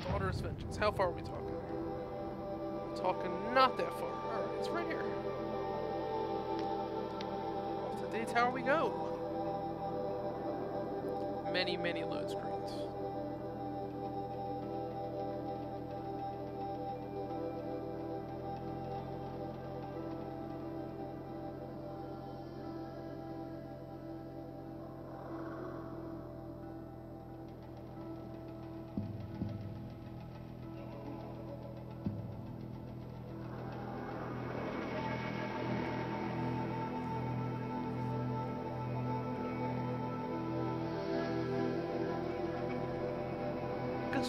S2: Daughter's Vengeance. How far are we talking? We're talking not that far. Alright, it's right here. Off to Day Tower we go. Many, many load screens.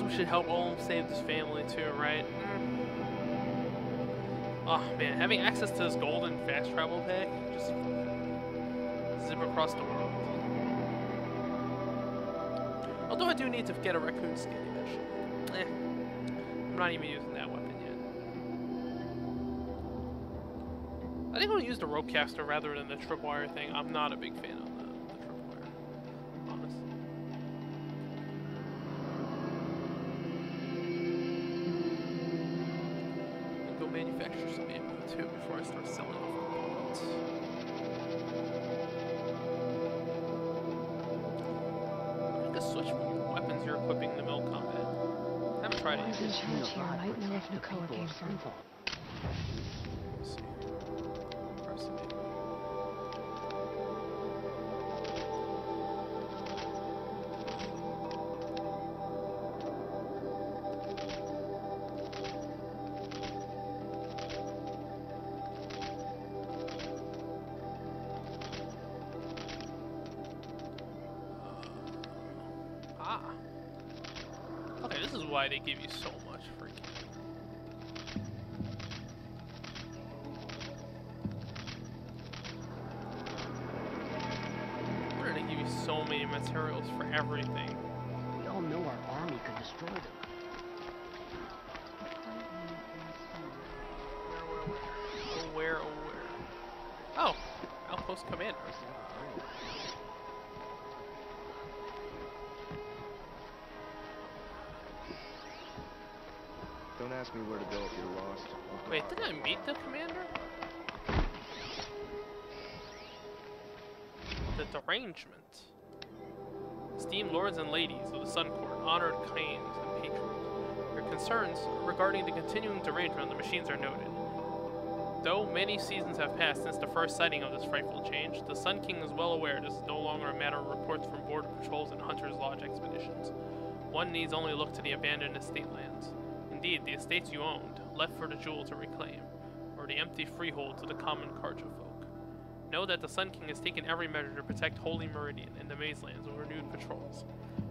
S2: We should help Olm save this family too, right? Oh man, having access to this golden fast travel pack, just zip across the world. Although I do need to get a raccoon skin eventually. I'm not even using that weapon yet. I think I'm gonna use the rope caster rather than the tripwire thing. I'm not a big fan of the tripwire, honestly. Manufacture some ammo too before I start selling off components. I think a switch from weapons you're equipping the mill combat. I haven't tried it
S3: Who's
S2: yet.
S3: in charge here might know if Nakoa came from.
S2: Let's see. Personally. Okay, this is why they give you so much freaking. Why do they give you so many materials for everything?
S12: We all know our army could destroy them.
S2: Where? Oh, Outpost Commander.
S7: Don't ask me where to go if you're lost.
S2: Wait, did I meet the commander? The derangement. Esteemed lords and ladies of the Sun Court, honored claims and patrons. Your concerns regarding the continuing derangement of the machines are noted. Though many seasons have passed since the first sighting of this frightful change, the Sun King is well aware this is no longer a matter of reports from border patrols and Hunter's Lodge expeditions. One needs only look to the abandoned estate lands. Indeed, the estates you owned, left for the jewel to reclaim, or the empty freeholds of the common Karja folk. Know that the Sun King has taken every measure to protect Holy Meridian and the Mazelands with renewed patrols.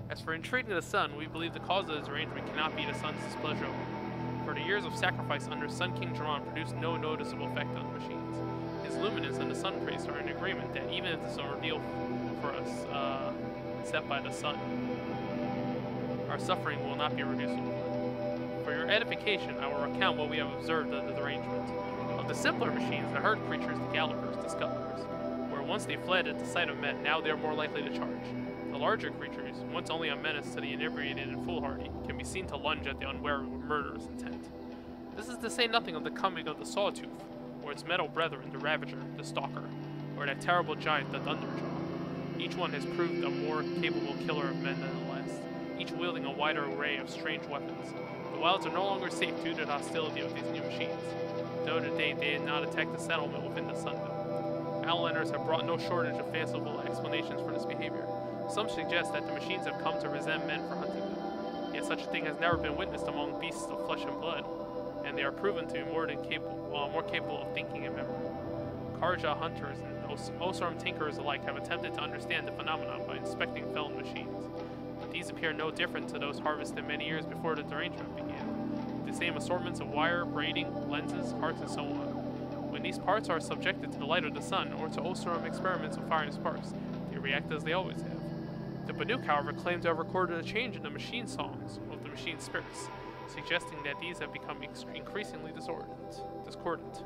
S2: As for entreating the Sun, we believe the cause of this arrangement cannot be the Sun's displeasure alone. For the years of sacrifice under Sun King Jiran produced no noticeable effect on the machines. His luminance and the Sun Priest are in agreement that even if this is an ordeal for us, set by the Sun, our suffering will not be reduced. For your edification, I will recount what we have observed of the derangement. Of the simpler machines, the herd creatures, the gallopers, the scuttlers, where once they fled at the sight of men, now they are more likely to charge. The larger creatures, once only a menace to the inebriated and foolhardy, can be seen to lunge at the unwary with murderous intent. This is to say nothing of the coming of the Sawtooth, or its metal brethren, the Ravager, the Stalker, or that terrible giant, the Thunderjaw. Each one has proved a more capable killer of men than the last, each wielding a wider array of strange weapons, though wilds are no longer safe due to the hostility of these new machines. Though to date they did not attack the settlement within the Sun Belt. Outlanders have brought no shortage of fanciful explanations for this behavior. Some suggest that the machines have come to resent men for hunting them. Yet such a thing has never been witnessed among beasts of flesh and blood, and they are proven to be more capable of thinking and memory. Karja hunters and Osarum tinkerers alike have attempted to understand the phenomenon by inspecting felled machines, but these appear no different to those harvested many years before the derangement began, with the same assortments of wire, braiding, lenses, hearts, and so on. When these parts are subjected to the light of the sun or to Osarum experiments of firing sparks, they react as they always have. The Banuk, however, claim to have recorded a change in the machine songs of the machine spirits, suggesting that these have become increasingly discordant.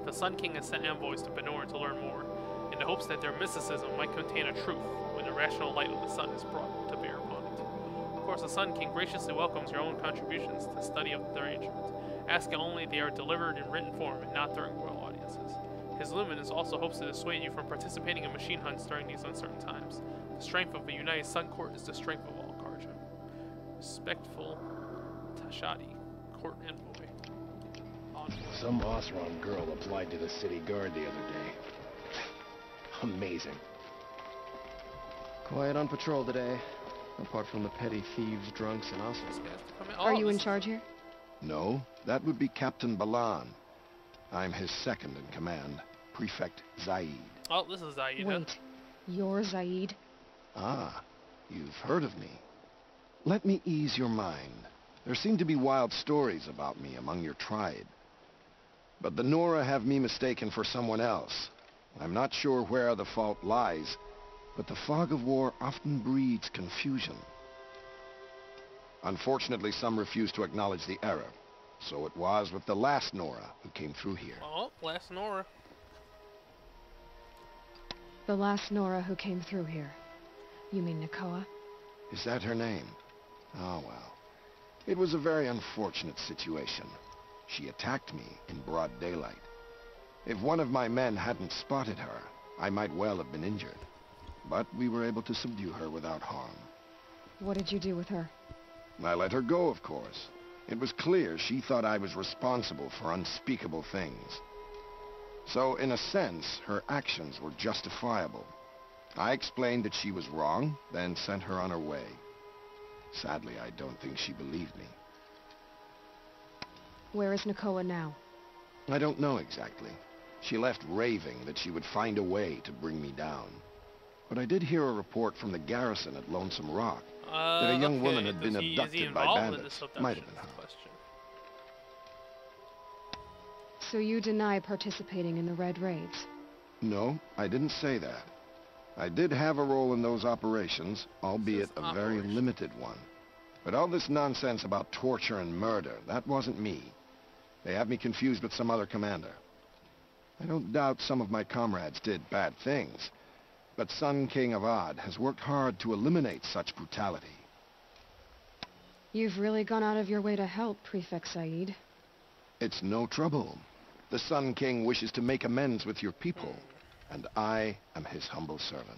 S2: The Sun King has sent envoys to Benor to learn more, in the hopes that their mysticism might contain a truth when the rational light of the sun is brought to bear upon it. Of course, the Sun King graciously welcomes your own contributions to the study of the derangement, asking only they are delivered in written form and not during royal audiences. His Luminous also hopes to dissuade you from participating in machine hunts during these uncertain times. The strength of a united Sun Court is the strength of all Karja. Respectful Tashadi, Court Envoy.
S8: Some Osron girl applied to the city guard the other day. Amazing.
S7: Quiet on patrol today, apart from the petty thieves, drunks, and us.
S3: Are you in charge here?
S13: No, that would be Captain Balan. I'm his second in command, Prefect Zaid.
S2: Oh, this is Zaid.
S3: Wait, you're Zaid?
S13: Ah, you've heard of me. Let me ease your mind. There seem to be wild stories about me among your tribe. But the Nora have me mistaken for someone else. I'm not sure where the fault lies, but the fog of war often breeds confusion. Unfortunately, some refuse to acknowledge the error. So it was with the last Nora who came through here.
S2: Oh, last Nora.
S3: The last Nora who came through here. You mean Nakoa?
S13: Is that her name? Oh, well. It was a very unfortunate situation. She attacked me in broad daylight. If one of my men hadn't spotted her, I might well have been injured. But we were able to subdue her without harm.
S3: What did you do with her?
S13: I let her go, of course. It was clear she thought I was responsible for unspeakable things. So, in a sense, her actions were justifiable. I explained that she was wrong, then sent her on her way. Sadly, I don't think she believed me.
S3: Where is Nakoa now?
S13: I don't know exactly. She left raving that she would find a way to bring me down. But I did hear a report from the garrison at Lonesome Rock that a young woman had been abducted by bandits. Might have been her.
S3: So you deny participating in the Red Raids?
S13: No, I didn't say that. I did have a role in those operations, albeit a very limited one. But all this nonsense about torture and murder, that wasn't me. They have me confused with some other commander. I don't doubt some of my comrades did bad things, but Sun King of Odd has worked hard to eliminate such brutality.
S3: You've really gone out of your way to help, Prefect Said.
S13: It's no trouble. The Sun King wishes to make amends with your people, and I am his humble servant.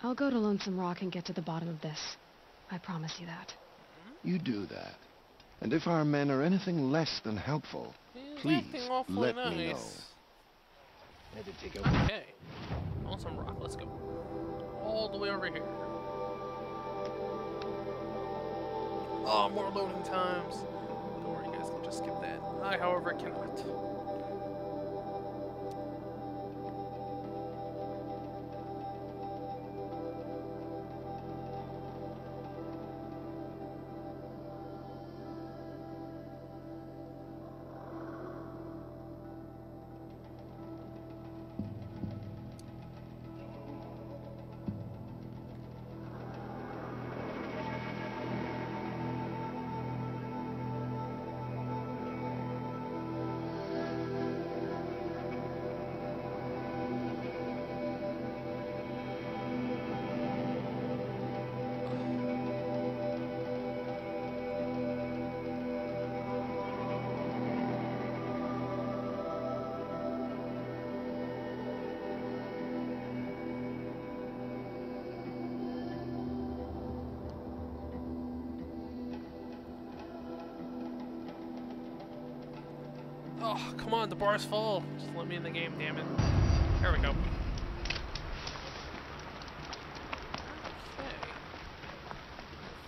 S3: I'll go to Lonesome Rock and get to the bottom of this. I promise you that.
S13: You do that. And if our men are anything less than helpful, please let me know.
S2: Okay. Lonesome Rock, let's go. All the way over here. Oh, more loading times. Don't worry, you guys can just skip that. I, however, cannot. Oh, come on, the bar's full. Just let me in the game, damn it. There we go. Okay.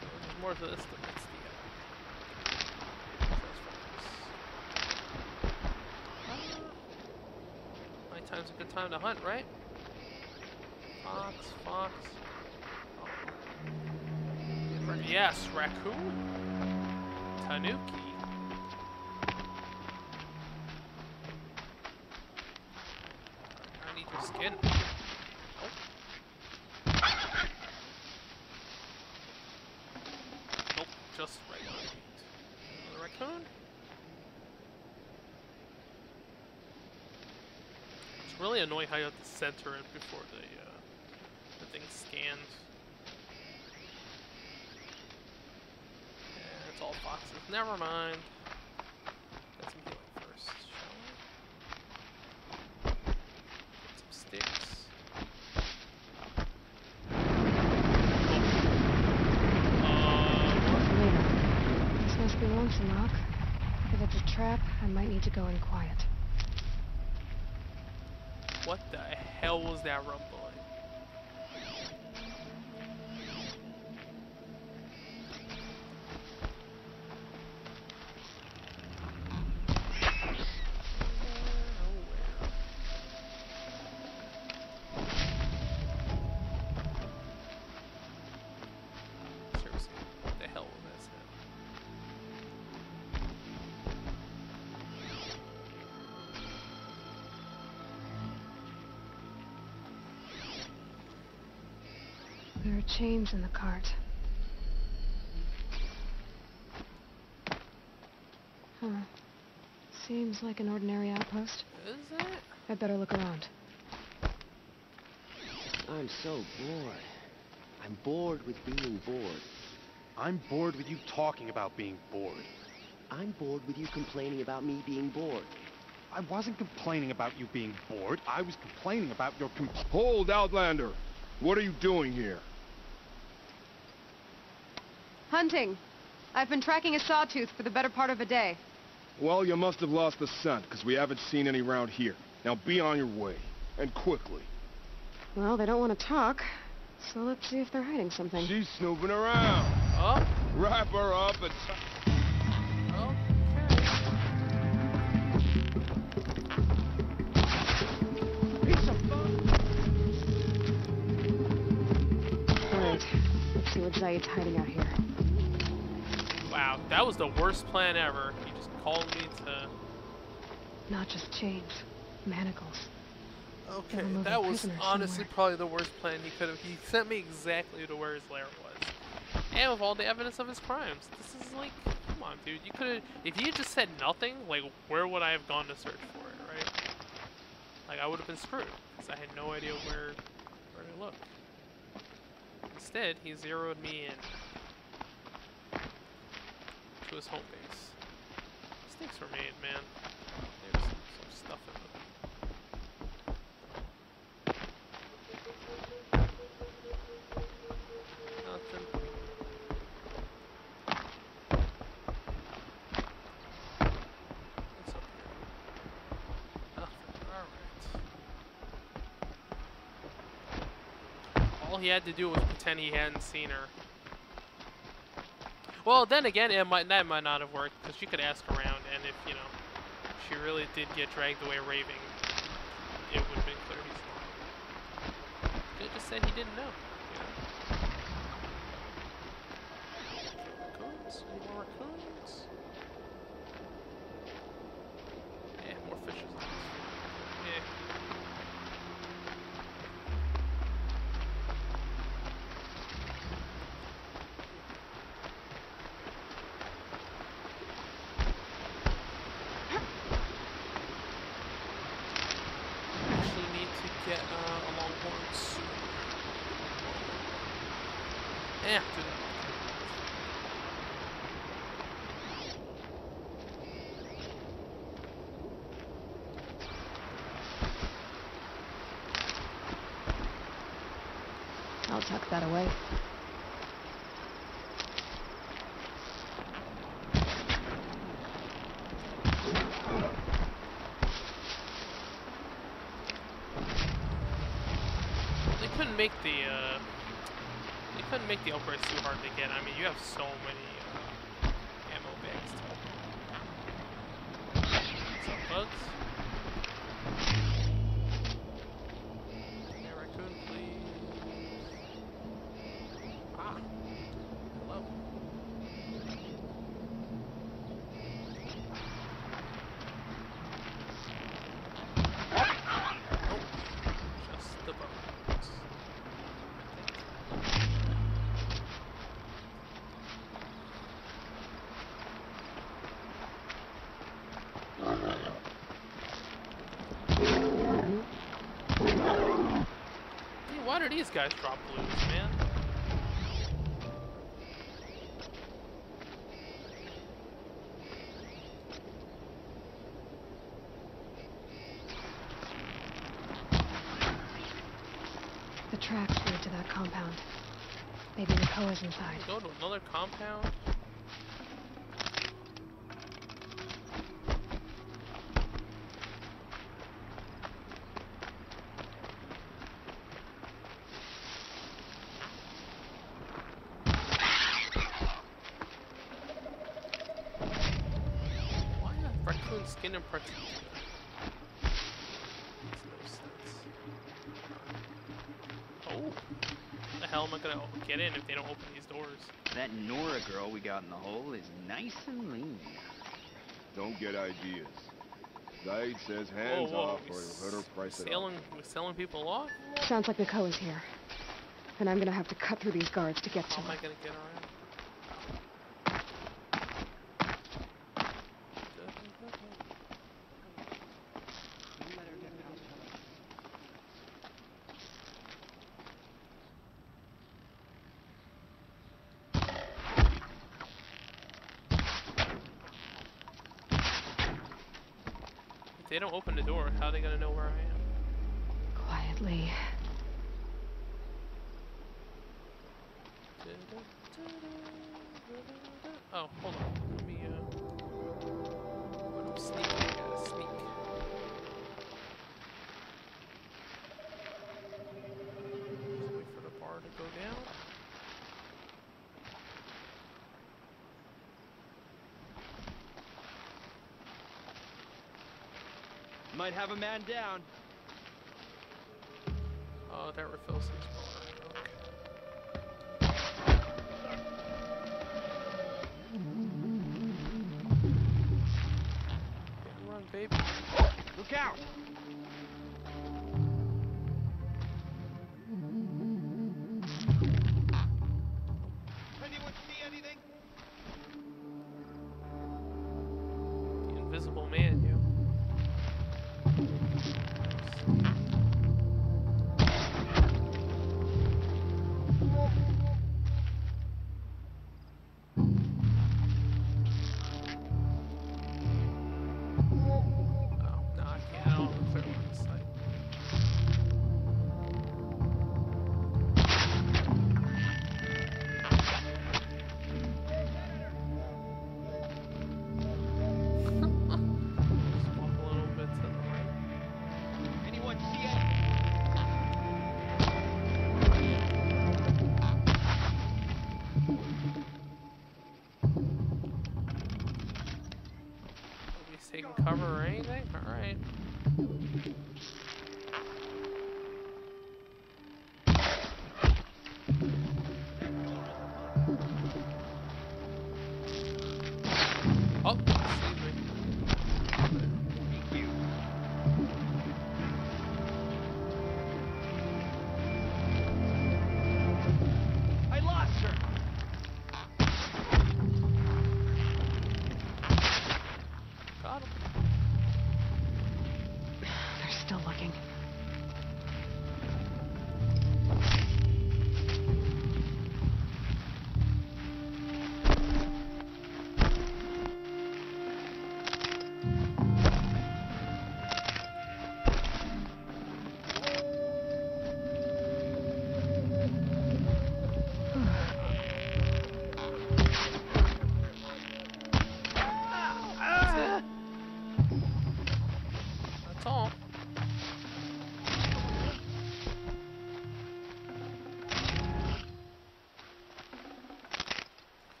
S2: There's more to this than meets the eye. Nighttime's a good time to hunt, right? Fox. Oh. Yes, raccoon. Tanuki. I need your skin. Nope, just regular meat. Another raccoon. It's really annoying how you have to center it before the thing scans. Yeah, it's all foxes. Never mind. Get some healing first, shall we? Get some sticks.
S3: This must be Lonesome Rock. If it's a trap, I might need to go in quiet.
S2: What the hell was that rumbling? Seriously, what the hell was that?
S3: There are chains in the cart. Huh. Seems like an ordinary outpost.
S2: Is it?
S3: I'd better look around.
S12: I'm so bored. I'm bored with being bored.
S14: I'm bored with you talking about being bored.
S12: I'm bored with you complaining about me being bored.
S14: I wasn't complaining about you being bored. I was complaining about your
S8: Hold, Outlander! What are you doing here?
S3: Hunting. I've been tracking a sawtooth for the better part of a day.
S8: Well, you must have lost the scent, because we haven't seen any around here. Now be on your way, and quickly.
S3: Well, they don't want to talk, so let's see if they're hiding something.
S8: She's snooping around.
S2: Oh?
S8: Wrap her up and...
S3: Alright, let's see what Zaid's hiding out here.
S2: Wow, that was the worst plan ever. He just called me to...
S3: Not just chains, manacles.
S2: Okay, that was honestly probably the worst plan he could have. He sent me exactly to where his lair was. And with all the evidence of his crimes. This is like, come on, dude. You could have, if you had just said nothing, like, where would I have gone to search for it, right? Like, I would have been screwed, because I had no idea where to look. Instead, he zeroed me in to his home base. Mistakes were made, man. There's some stuff in them. Nothing. What's up here? Nothing. Alright. All he had to do was pretend he hadn't seen her. Well, then again, that might not have worked, because she could ask around, and if, you know, she really did get dragged away raving, it would have been clear he's lying. Could have just said he didn't know, you know? Raccoons? Any more raccoons? Yeah, more fishes. Yeah. Get a longhorn soon. Yeah, do that.
S3: I'll tuck that away.
S2: They couldn't make the upgrades too hard to get. I mean, you have so many ammo bags to open. Some bugs. Hey, raccoon, please. Ah. Hello. Just the bugs. Hey, why do these guys drop blues, man?
S3: The tracks lead to that compound. Maybe Nakoa's inside.
S2: Go to another compound? Why a raccoon skin and protein? Makes no sense. Oh. The hell am I gonna get in if they don't open these doors?
S11: That Nora girl we got in the hole is nice and lean.
S15: Don't get ideas. Zaid says hands off or he'll hurt her price it up.
S2: We're selling people off?
S3: Sounds like Nakoa's here. And I'm gonna have to cut through these guards to get to
S2: How am I
S3: her.
S2: gonna get around? If they don't open the door, how are they gonna know where I am?
S3: Quietly.
S2: Oh, hold on. Let me, when I'm sneaking, I gotta sneak. Just wait for the bar to go down.
S7: Might have a man down.
S2: Oh, that refills his bar. Okay. Yeah, run, baby.
S7: Look out!
S8: Anyone see anything?
S2: The invisible man, you.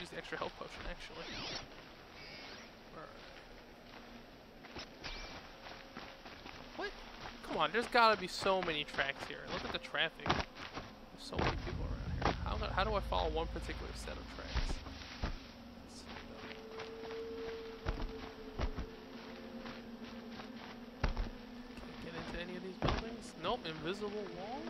S2: use the extra health potion, actually. What? Come on, there's gotta be so many tracks here. Look at the traffic. There's so many people around here. How do I follow one particular set of tracks? Can't get into any of these buildings? Nope, invisible wall?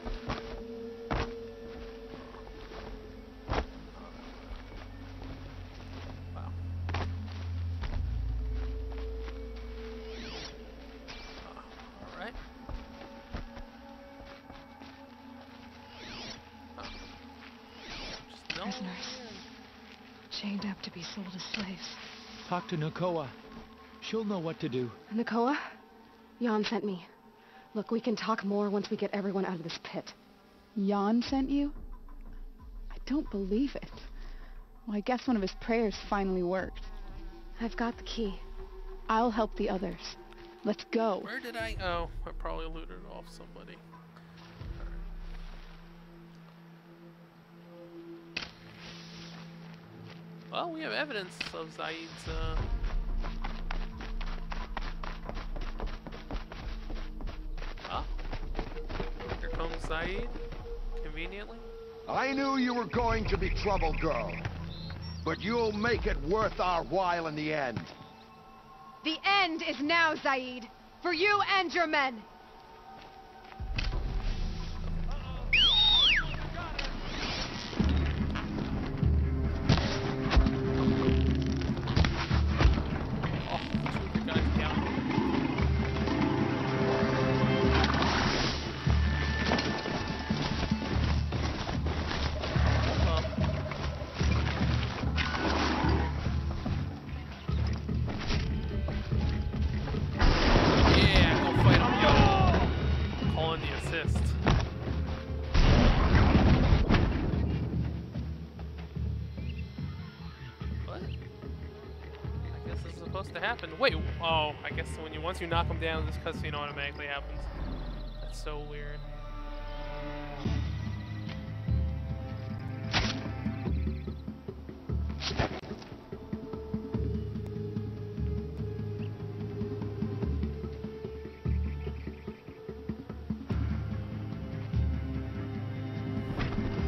S3: Prisoners. Chained up to be sold as slaves.
S9: Talk to Nakoa. She'll know what to do.
S3: Nakoa? Jan sent me. Look, we can talk more once we get everyone out of this pit.
S10: Jan sent you? I don't believe it. Well, I guess one of his prayers finally worked.
S3: I've got the key.
S10: I'll help the others. Let's go.
S2: Where did I... Oh, I probably looted off somebody. Well, we have evidence of Zaid's, Ah. Here comes Zaid, conveniently.
S15: I knew you were going to be trouble, girl. But you'll make it worth our while in the end.
S3: The end is now, Zaid. For you and your men.
S2: Wait, oh, I guess once you knock him down, this cutscene automatically happens. That's so weird.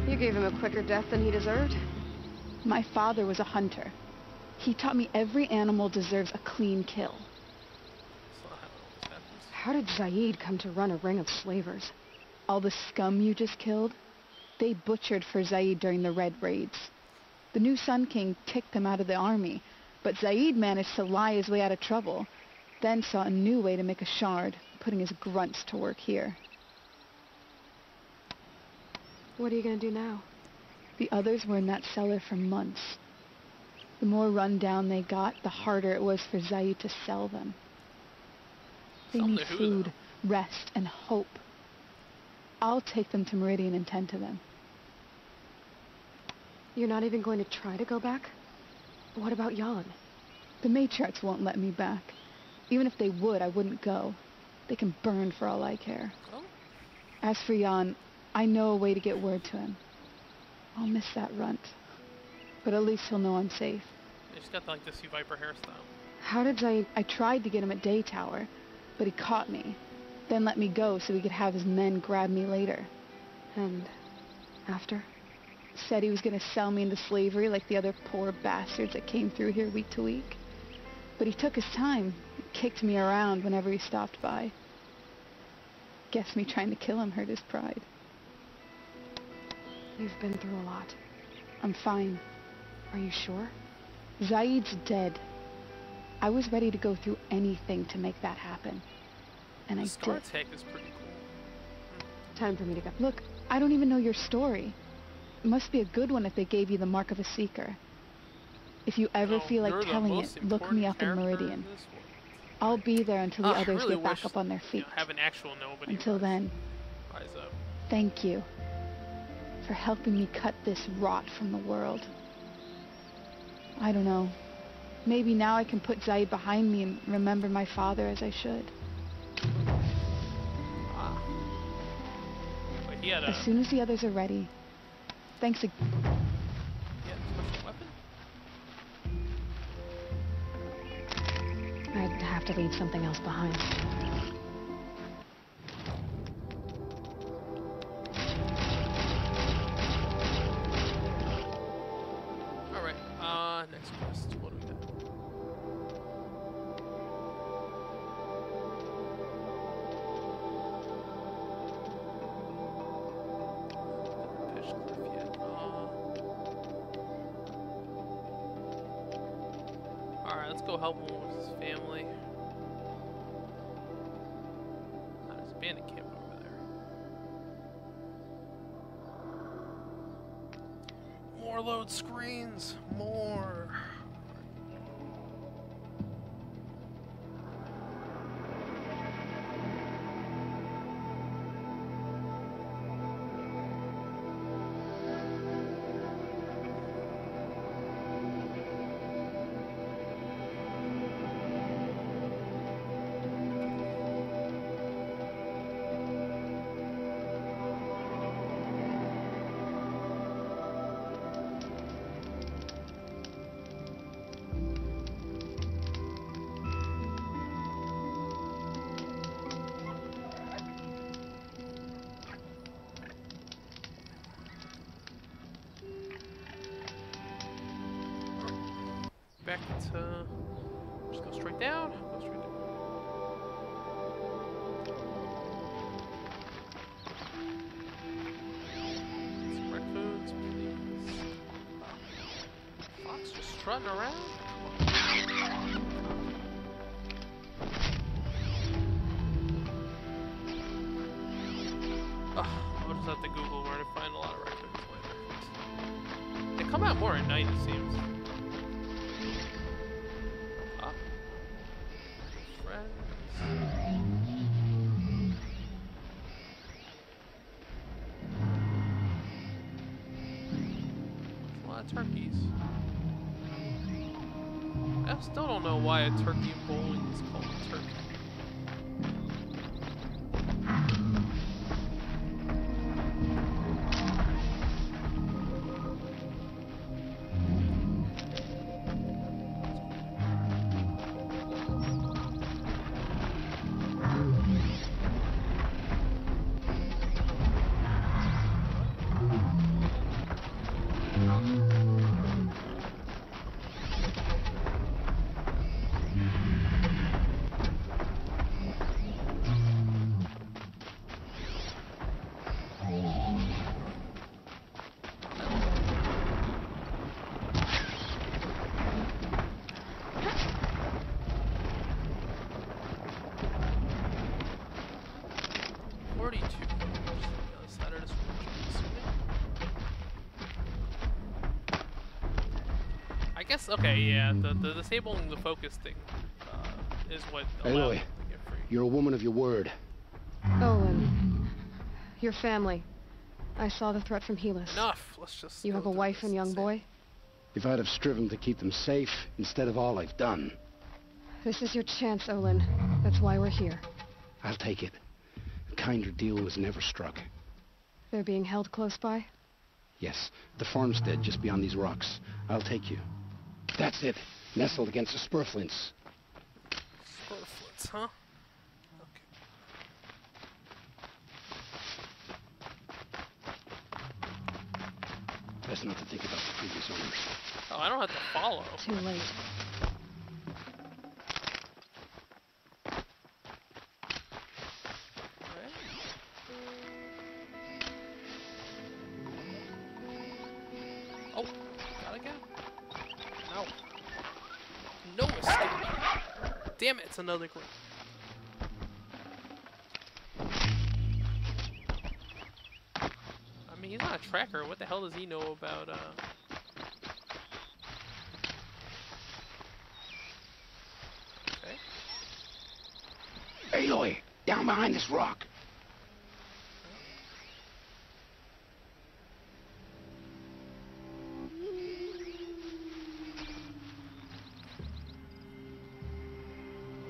S3: You gave him a quicker death than he deserved.
S10: My father was a hunter. He taught me every animal deserves a clean kill.
S3: How did Zaid come to run a ring of slavers?
S10: All the scum you just killed, they butchered for Zaid during the Red Raids. The new Sun King kicked them out of the army, but Zaid managed to lie his way out of trouble, then saw a new way to make a shard, putting his grunts to work here.
S3: What are you gonna do now?
S10: The others were in that cellar for months. The more run down they got, the harder it was for Zaid to sell them. They need food, rest, and hope. I'll take them to Meridian and tend to them.
S3: You're not even going to try to go back? What about Jan?
S10: The matriarchs won't let me back. Even if they would, I wouldn't go. They can burn for all I care.
S2: Oh.
S10: As for Jan, I know a way to get word to him. I'll miss that runt. But at least he'll know I'm safe.
S2: She's got like the Sea Viper hairstyle.
S3: How did Zaid...
S10: I tried to get him at Day Tower, but he caught me. Then let me go so he could have his men grab me later.
S3: And after?
S10: Said he was going to sell me into slavery like the other poor bastards that came through here week to week. But he took his time, kicked me around whenever he stopped by. Guess me trying to kill him hurt his pride.
S3: You've been through a lot.
S10: I'm fine.
S3: Are you sure?
S10: Zaid's dead. I was ready to go through anything to make that happen. And I did.
S2: Scar tech is pretty cool.
S3: Time for me to go.
S10: Look, I don't even know your story. It must be a good one if they gave you the mark of a seeker. If you ever feel like telling it, look me up in Meridian. I'll be there until the others
S2: really
S10: get back up on their feet.
S2: Have an actual nobody.
S10: Until then,
S2: rise up.
S10: Thank you for helping me cut this rot from the world. I don't know. Maybe now I can put Zaid behind me and remember my father as I should.
S2: But he had a...
S10: As soon as the others are ready. Thanks again.
S2: He had a special weapon?
S3: to leave something else behind.
S2: Alright, next quest. What do we got? Pitch cliff yet. Alright, let's go help him with his family. There's a bandit camp over there. More load screens! More! Back to... just go straight down. Go straight down. Some red foods, please. Fox just strutting around. I'll just have to Google where to find a lot of red foods later. They come out more at night, it seems. Turkeys. I still don't know why a turkey bowling is called a turkey. I guess, okay, yeah, the disabling the focus thing is what allows
S16: Aloy, you're a woman of your word.
S3: Olin, your family. I saw the threat from Helis.
S2: Enough, let's just...
S3: You have a wife and young boy?
S16: If I'd have striven to keep them safe instead of all I've done.
S3: This is your chance, Olin. That's why we're here.
S16: I'll take it. A kinder deal was never struck.
S3: They're being held close by?
S16: Yes, the farmstead just beyond these rocks. I'll take you. That's it. Nestled against the spurflints.
S2: Spurflints, huh? Okay.
S16: Best not to think about the previous owners.
S2: Oh, I don't have to follow.
S3: Too late.
S2: Oh, gotta go. No. No escape. Damn it, it's another group. I mean, he's not a tracker. What the hell does he know about, Okay.
S16: Aloy, down behind this rock.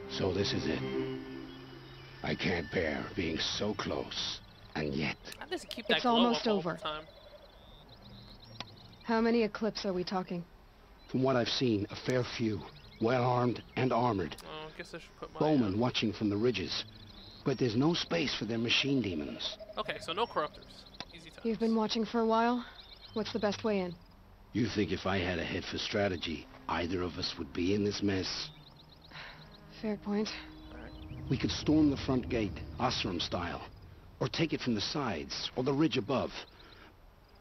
S16: So this is it. I can't bear being so close, and yet...
S2: How does he keep that
S3: it's
S2: glow
S3: almost
S2: up all
S3: over.
S2: the time?
S3: How many Eclipse are we talking?
S16: From what I've seen, a fair few. Well-armed and armored.
S2: guess I should put my...
S16: Bowmen watching from the ridges. But there's no space for their machine demons.
S2: Okay, so no corruptors. Easy times.
S3: You've been watching for a while? What's the best way in?
S16: You think if I had a head for strategy, either of us would be in this mess?
S3: Fair point.
S16: We could storm the front gate, Osram style. Or take it from the sides, or the ridge above.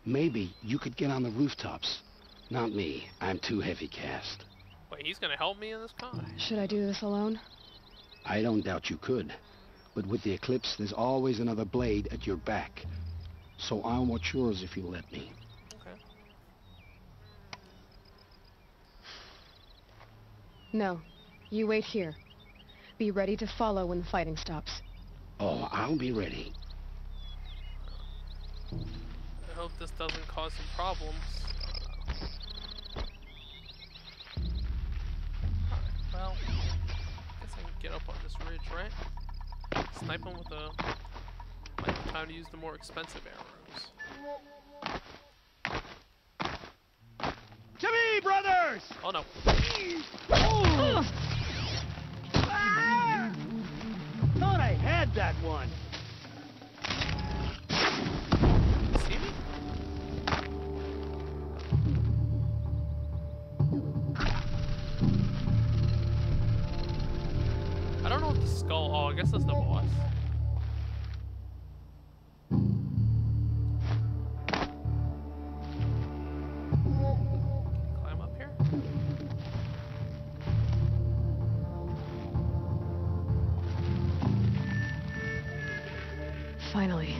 S16: Maybe you could get on the rooftops. Not me. I'm too heavy cast.
S2: Wait, he's gonna help me in this con?
S3: Should I do this alone?
S16: I don't doubt you could. But with the eclipse, there's always another blade at your back. So I'll watch yours if you let me.
S2: Okay.
S3: No. You wait here. Be ready to follow when the fighting stops.
S16: Oh, I'll be ready.
S2: I hope this doesn't cause some problems. Alright, well, I guess I can get up on this ridge, right? Snipe him with the... Might be time to use the more expensive arrows.
S8: To me, brothers!
S2: Oh no.
S8: Oh! Thought I had that one.
S2: See me? I don't know what the skull... Oh, I guess that's the boss. Climb up here?
S3: Finally.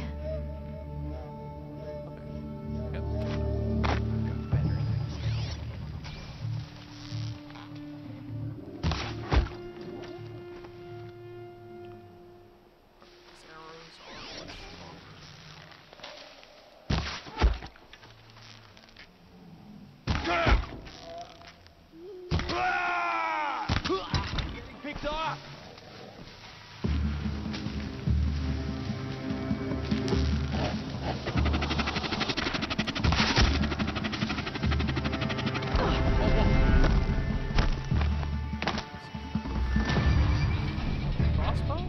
S8: Picked off!
S2: Crossbow?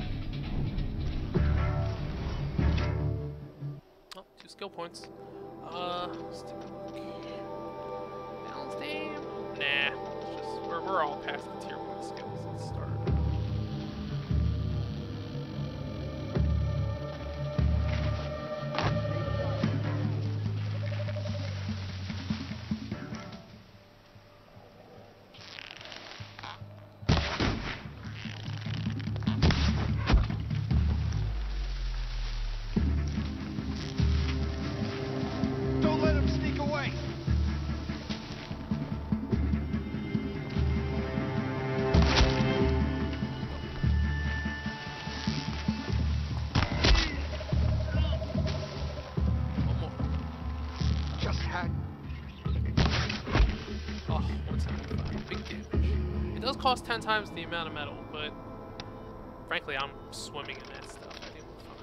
S2: Oh, 2 skill points. Let's take a look. Balance team? Nah. It's just, we're all past the tier 1 skills. Let's start.
S15: Don't let him sneak away! Just had...
S2: Oh, 175. Big damage. It does cost 10 times the amount of metal, but frankly, I'm swimming in that stuff. I think we're fine.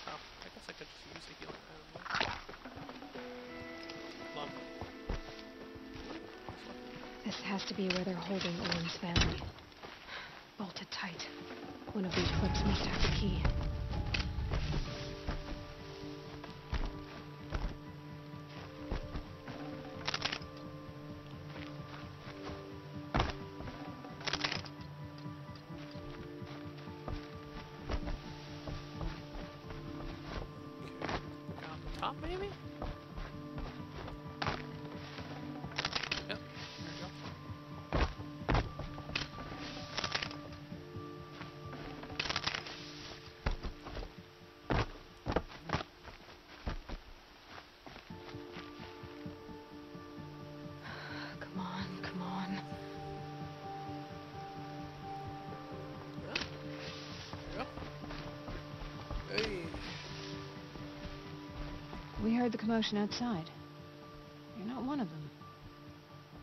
S2: Oh, I guess I could just use a healing item. Lovely.
S3: This has to be where they're holding Owen's family. Bolted tight. One of these clips must have the key.
S2: Down the top, maybe? Yep, there you go.
S3: Come on, come on.
S2: There you go. Hey.
S3: We heard the commotion outside. You're not one of them.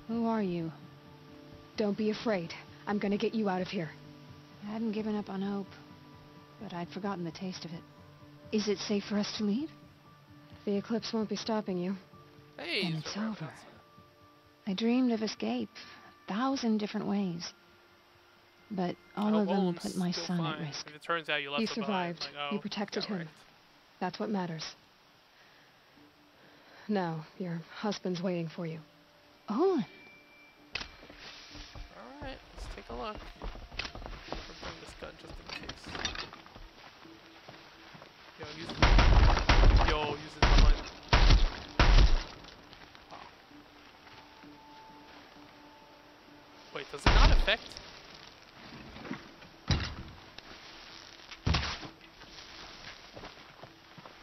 S3: Who are you? Don't be afraid. I'm gonna get you out of here. I hadn't given up on hope, but I'd forgotten the taste of it. Is it safe for us to leave? The eclipse won't be stopping you.
S2: Hey,
S10: And it's over. I dreamed of escape 1,000 different ways. But all of them put my son at risk.
S2: If it turns out you left
S3: You
S2: him behind,
S3: survived.
S2: like, oh,
S3: You protected him.
S2: wrecked.
S3: That's what matters. Now, your husband's waiting for you.
S10: Olin.
S2: Alright, let's take a look. I'll bring this gun just in case. Yo, use the gun. Wow. Wait, does it not affect?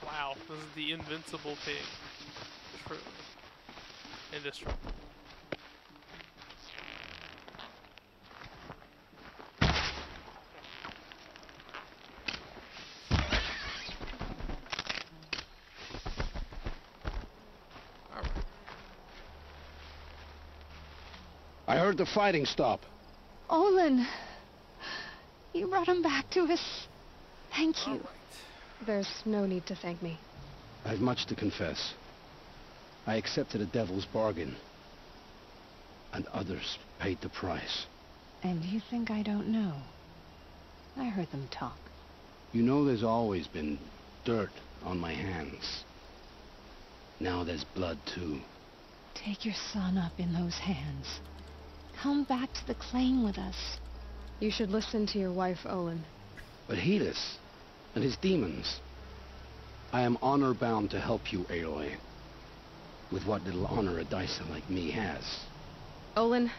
S2: Wow, this is the invincible pig. Truly. Indestructible.
S16: I heard the fighting stop.
S10: Olin. You brought him back to us. Thank you.
S3: There's no need to thank me.
S16: I've much to confess. I accepted a devil's bargain. And others paid the price.
S6: And you think I don't know? I heard them talk.
S16: You know there's always been dirt on my hands. Now there's blood too.
S6: Take your son up in those hands. Come back to the claim with us.
S3: You should listen to your wife, Olin.
S16: But Hedis and his demons. I am honor-bound to help you, Aloy. With what little honor a dicer like me has.
S3: Olin,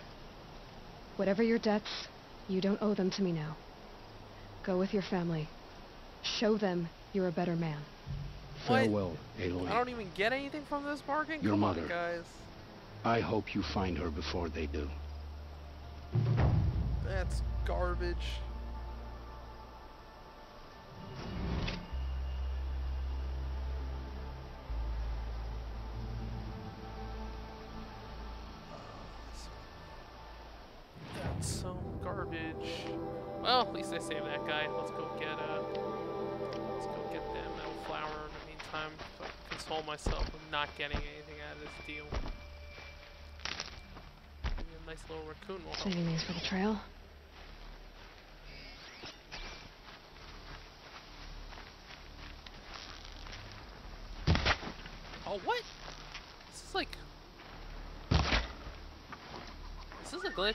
S3: whatever your debts, you don't owe them to me now. Go with your family. Show them you're a better man.
S16: Farewell, Aloy.
S2: I don't even get anything from this bargain?
S16: Your
S2: Come
S16: mother.
S2: on, guys.
S16: I hope you find her before they do.
S2: That's garbage. That's some garbage. Well, at least I saved that guy. Let's go get that metal flower in the meantime, so I can console myself with not getting anything out of this deal. Maybe a nice little raccoon will help.
S3: Saving these for the trail.
S2: Oh, what? This is like... Is this a glitch?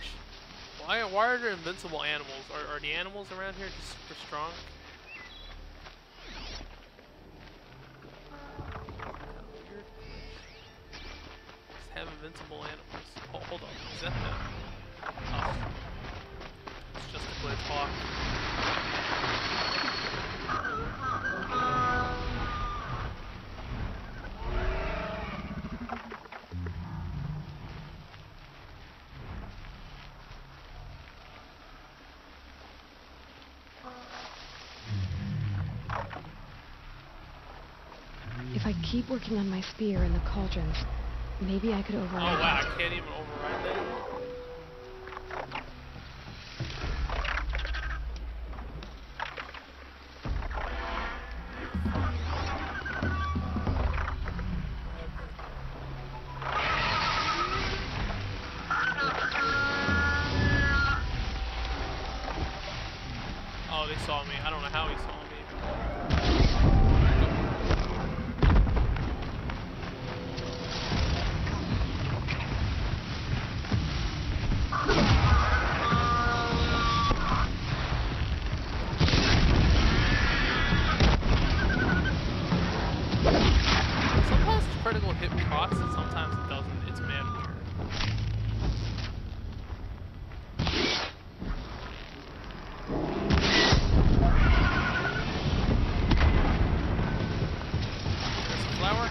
S2: Why are there invincible animals? Are the animals around here just super strong? Weird glitch. Just have invincible animals. Oh, hold on. Is that the... Oh. It's just a glitch hawk.
S3: If I keep working on my spear in the cauldrons, maybe I could override
S2: Oh wow,
S3: it.
S2: I can't even override that. Oh, they saw me. I don't know how he saw me. Sometimes critical hit procs and sometimes it doesn't. It's mad weird. There's a flower.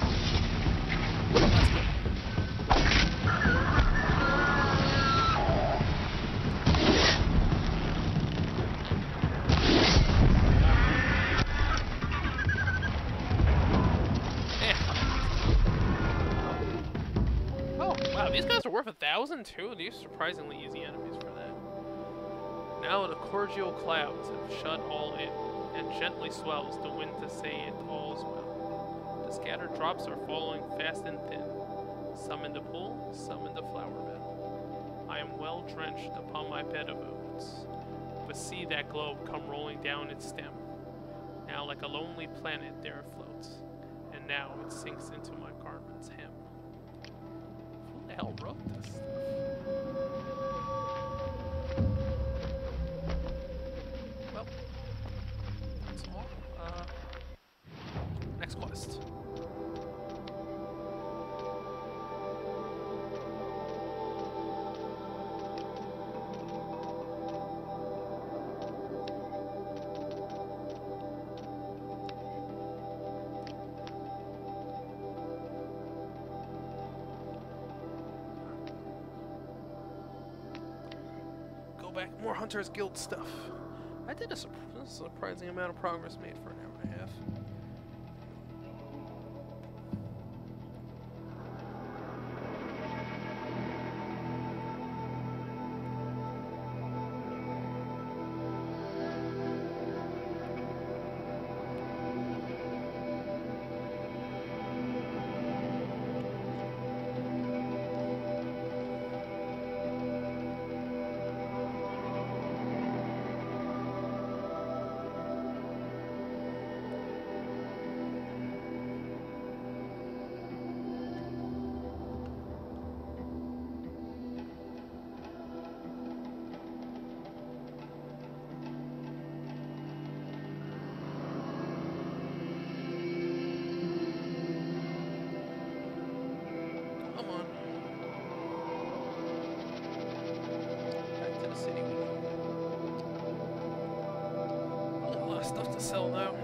S2: Let's go. Oh, wow, these guys are worth 1,000 too? These are surprisingly easy enemies for that. Now the cordial clouds have shut all in, and gently swells the wind to say it all's well. The scattered drops are falling fast and thin, some in the pool, some in the flower bed. I am well drenched upon my bed of oats, but see that globe come rolling down its stem. Now like a lonely planet there it floats, and now it sinks into my garment's hem. Who the hell wrote this stuff? Well, that's all. Next quest. Back, more Hunters Guild stuff. I did a surprising amount of progress made for an hour and a half. Stuff to sell now.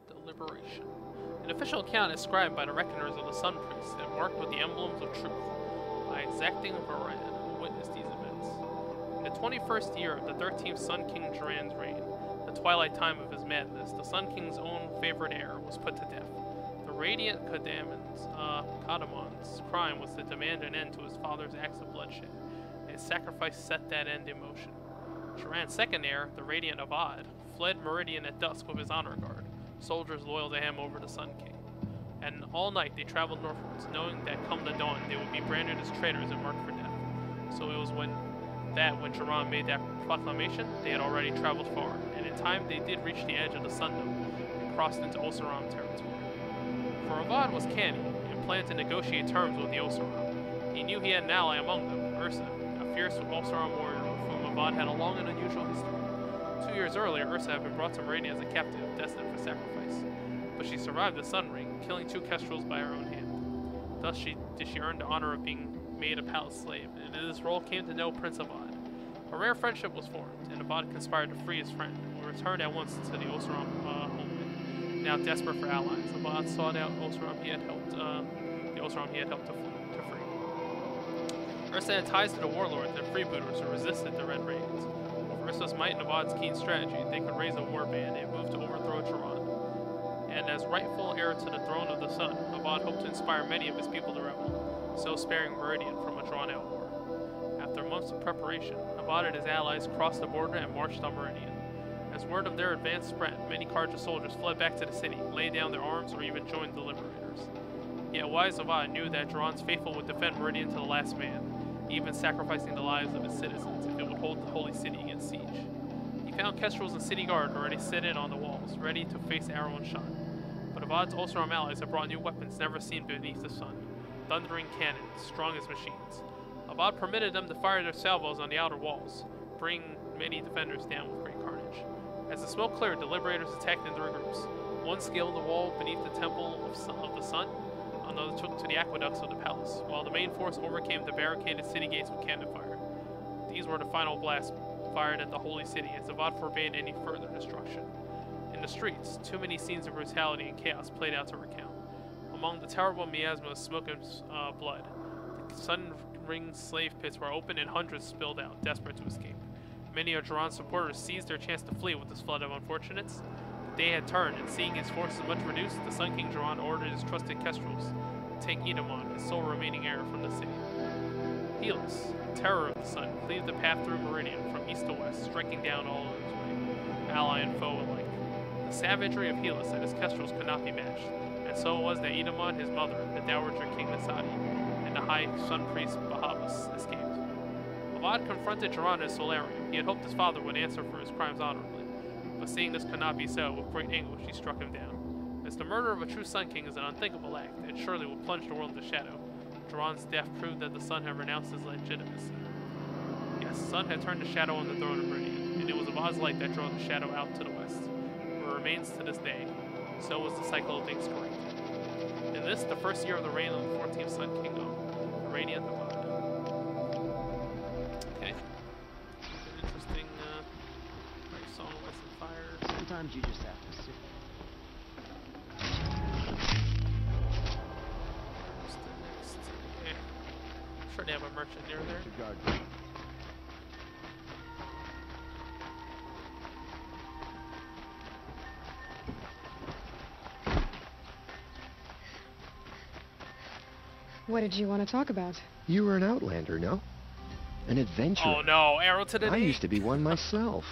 S2: Deliberation. An official account inscribed by the reckoners of the Sun Priests and marked with the emblems of truth by exacting Varan, who witnessed these events. In the 21st year of the 13th Sun King Duran's reign, the twilight time of his madness, the Sun King's own favorite heir was put to death. The radiant Kadamon's crime was to demand an end to his father's acts of bloodshed, and his sacrifice set that end in motion. Duran's second heir, the radiant Avad, fled Meridian at dusk with his honor guard, soldiers loyal to him over the Sun King. And all night they traveled northwards, knowing that come the dawn they would be branded as traitors and marked for death. So it was when Duran made that proclamation, they had already traveled far, and in time they did reach the edge of the Sundom and crossed into Oseram territory. For Avad was canny, and planned to negotiate terms with the Oseram. He knew he had an ally among them, Ursa, a fierce Oseram warrior with whom Avad had a long and unusual history. 2 years earlier, Ursa had been brought to Meridian as a captive, destined for sacrifice. But she survived the Sun Ring, killing 2 kestrels by her own hand. Thus did she earn the honor of being made a palace slave, and in this role came to know Prince Avad. A rare friendship was formed, and Avad conspired to free his friend, who returned at once to the Oseram homeland. Now desperate for allies, Avad sought out the Oseram he had helped to free. Ursa had ties to the warlords and freebooters who resisted the Red Raids. Ursa's might and Avad's keen strategy, they could raise a war band and move to overthrow Duran. And as rightful heir to the throne of the Sun, Avad hoped to inspire many of his people to rebel, so sparing Meridian from a drawn-out war. After months of preparation, Avad and his allies crossed the border and marched on Meridian. As word of their advance spread, many Karja soldiers fled back to the city, laid down their arms, or even joined the Liberators. Yet wise Avad knew that Duran's faithful would defend Meridian to the last man, even sacrificing the lives of his citizens if it would hold the holy city against siege. He found kestrels and city guard already sitting on the walls, ready to face arrow and shot. But Avad's Oseram allies had brought new weapons never seen beneath the sun, thundering cannons, strong as machines. Avad permitted them to fire their salvos on the outer walls, bringing many defenders down with great carnage. As the smoke cleared, the Liberators attacked in 3 groups. One scaled the wall beneath the Temple of the Sun, another took to the aqueducts of the palace, while the main force overcame the barricaded city gates with cannon fire. These were the final blasts fired at the holy city as Avad forbade any further destruction. In the streets, too many scenes of brutality and chaos played out to recount. Among the terrible miasma of smoke and blood, the sun-ringed slave pits were opened and hundreds spilled out, desperate to escape. Many of Duran's supporters seized their chance to flee with this flood of unfortunates. The day had turned, and seeing his forces much reduced, the Sun King Duran ordered his trusted kestrels to take Edamon, his sole remaining heir, from the city. Helis, terror of the sun, cleaved the path through Meridian from east to west, striking down all in his way, ally and foe alike. The savagery of Helis and his kestrels could not be matched, and so it was that Edamon, his mother, the dowager King Nasadi, and the high sun priest Bahavas escaped. Avad confronted Duran at Solarium. He had hoped his father would answer for his crimes honorably, but seeing this could not be so, with great anguish he struck him down. As the murder of a true Sun King is an unthinkable act, and surely would plunge the world into shadow, Duran's death proved that the sun had renounced his legitimacy. Yes, the sun had turned the shadow on the throne of Meridian, and it was Avad's light that drove the shadow out to the west, where it remains to this day. So was the cycle of things correct. In this, the first year of the reign of the 14th Sun Kingdom, the radiant Avad. Okay. An interesting song of Ice and Fire.
S12: Sometimes you just have to sit.
S2: Okay. Sure they have a merchant near there.
S3: What did you want to talk about?
S17: You were an outlander, no? An adventurer.
S2: Oh no, arrow to the knee.
S17: I used to be one myself.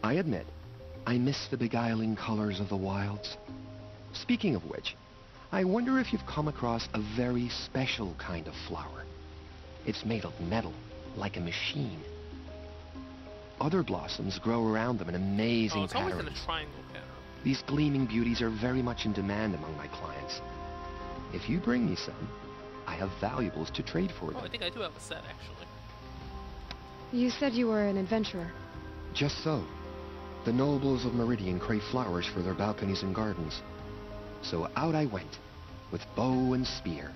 S17: I admit, I miss the beguiling colors of the wilds. Speaking of which, I wonder if you've come across a very special kind of flower. It's made of metal, like a machine. Other blossoms grow around them in amazing
S2: it's always
S17: patterns.
S2: in a triangle pattern.
S17: These gleaming beauties are very much in demand among my clients. If you bring me some, I have valuables to trade for them.
S2: Oh, I think I do have a set, actually.
S3: You said you were an adventurer.
S17: Just so. The nobles of Meridian crave flowers for their balconies and gardens. So out I went, with bow and spear.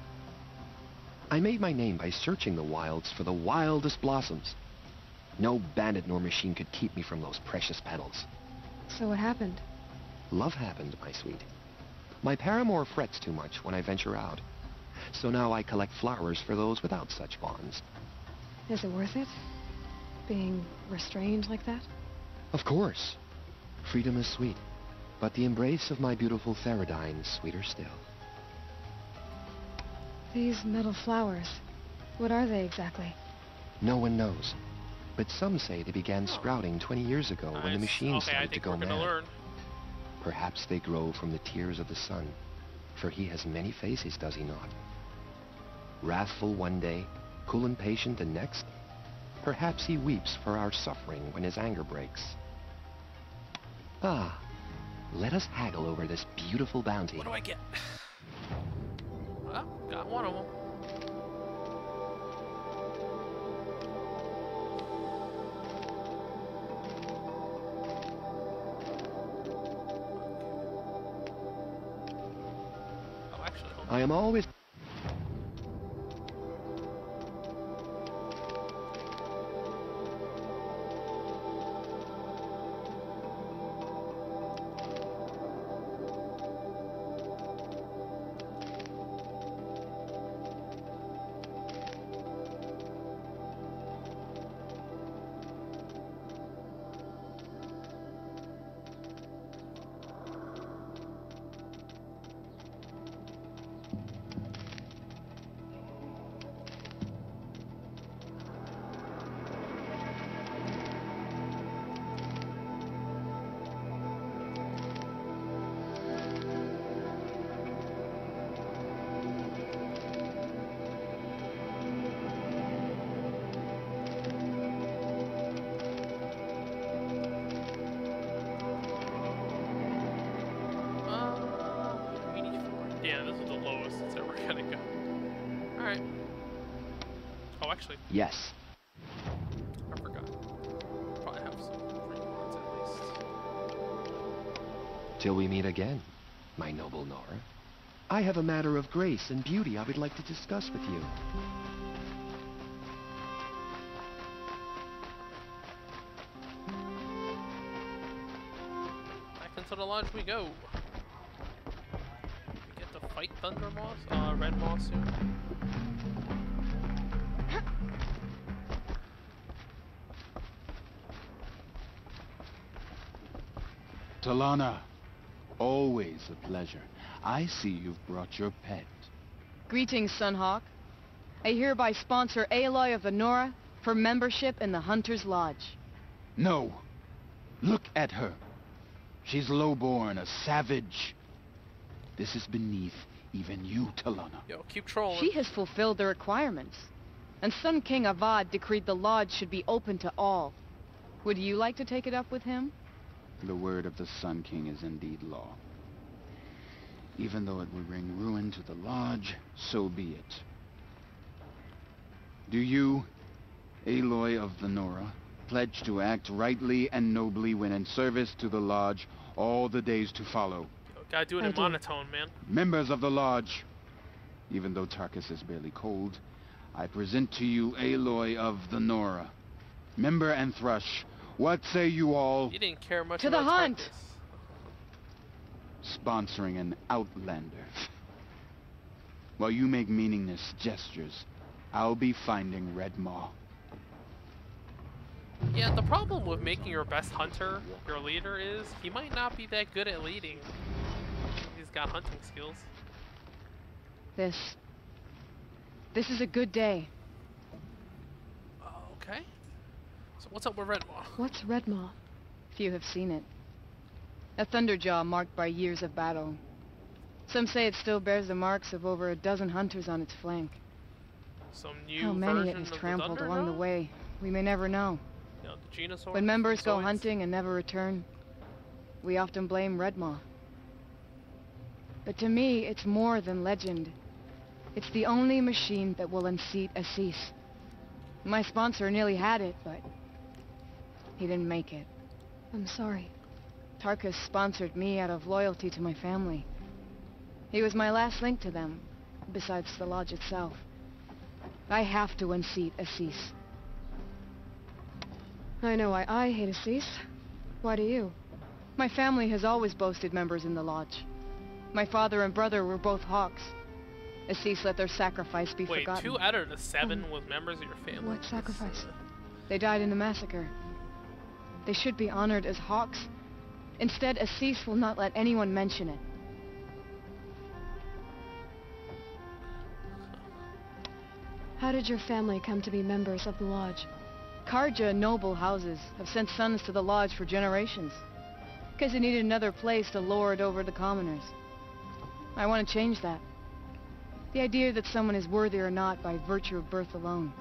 S17: I made my name by searching the wilds for the wildest blossoms. No bandit nor machine could keep me from those precious petals.
S3: So what happened?
S17: Love happened, my sweet. My paramour frets too much when I venture out. So now I collect flowers for those without such bonds.
S3: Is it worth it? Being restrained like that?
S17: Of course. Freedom is sweet, but the embrace of my beautiful Theradine sweeter still.
S3: These metal flowers, what are they exactly?
S17: No one knows, but some say they began sprouting 20 years ago when the machines started to go mad.
S2: Learn.
S17: Perhaps they grow from the tears of the sun, for he has many faces, does he not? Wrathful one day, cool and patient the next. Perhaps he weeps for our suffering when his anger breaks. Ah, let us haggle over this beautiful bounty.
S2: What do I get? Well, got one of them. Oh, actually, hold on.
S17: I am always... Yes.
S2: I forgot. Probably have some free ones at least.
S17: Till we meet again, my noble Nora. I have a matter of grace and beauty I would like to discuss with you.
S2: to the lodge we go. We get to fight Thunder Moss, Red Moss soon.
S4: Talana, always a pleasure. I see you've brought your pet.
S6: Greetings, Sunhawk. I hereby sponsor Aloy of the Nora for membership in the Hunter's Lodge.
S4: No. Look at her. She's lowborn, a savage. This is beneath even you, Talana.
S2: Yo, keep trolling.
S6: She has fulfilled the requirements. And Sun King Avad decreed the lodge should be open to all. Would you like to take it up with him?
S4: The word of the Sun King is indeed law. Even though it would bring ruin to the lodge, so be it. Do you, Aloy of the Nora, pledge to act rightly and nobly when in service to the lodge all the days to follow?
S2: Gotta do it in monotone, man.
S4: Members of the lodge, even though Tarkus is barely cold, I present to you Aloy of the Nora. Member and Thrush, what say you all?
S2: You didn't care much
S6: to
S2: about
S6: the hunt.
S2: Tarkus.
S4: Sponsoring an outlander. While you make meaningless gestures, I'll be finding Red Maw.
S2: Yeah, the problem with making your best hunter your leader is he might not be that good at leading. He's got hunting skills.
S6: This is a good day.
S2: Okay. So what's up with Red Maw?
S3: What's Redmaw?
S6: Few have seen it. A thunderjaw marked by years of battle. Some say it still bears the marks of over a dozen hunters on its flank.
S2: Some new
S6: How many it
S2: version
S6: has
S2: of
S6: trampled
S2: the
S6: along the way, we may never know.
S2: You know, the Genosaurs,
S6: When members go
S2: Zoids.
S6: hunting and never return, we often blame Redmaw. But to me, it's more than legend. It's the only machine that will unseat Assis. My sponsor nearly had it, but he didn't make it.
S3: I'm sorry.
S6: Tarkus sponsored me out of loyalty to my family. He was my last link to them, besides the lodge itself. I have to unseat Assis.
S3: I know why I hate Assis. Why do you?
S6: My family has always boasted members in the lodge. My father and brother were both hawks. Assis let their sacrifice be
S2: Wait,
S6: forgotten.
S2: 2 out of the 7 was members of your family?
S3: What sacrifice?
S6: They died in the massacre. They should be honored as hawks. Instead, Assis will not let anyone mention it.
S3: How did your family come to be members of the lodge?
S6: Karja noble houses have sent sons to the lodge for generations. Because they needed another place to lord over the commoners. I want to change that. The idea that someone is worthy or not by virtue of birth alone.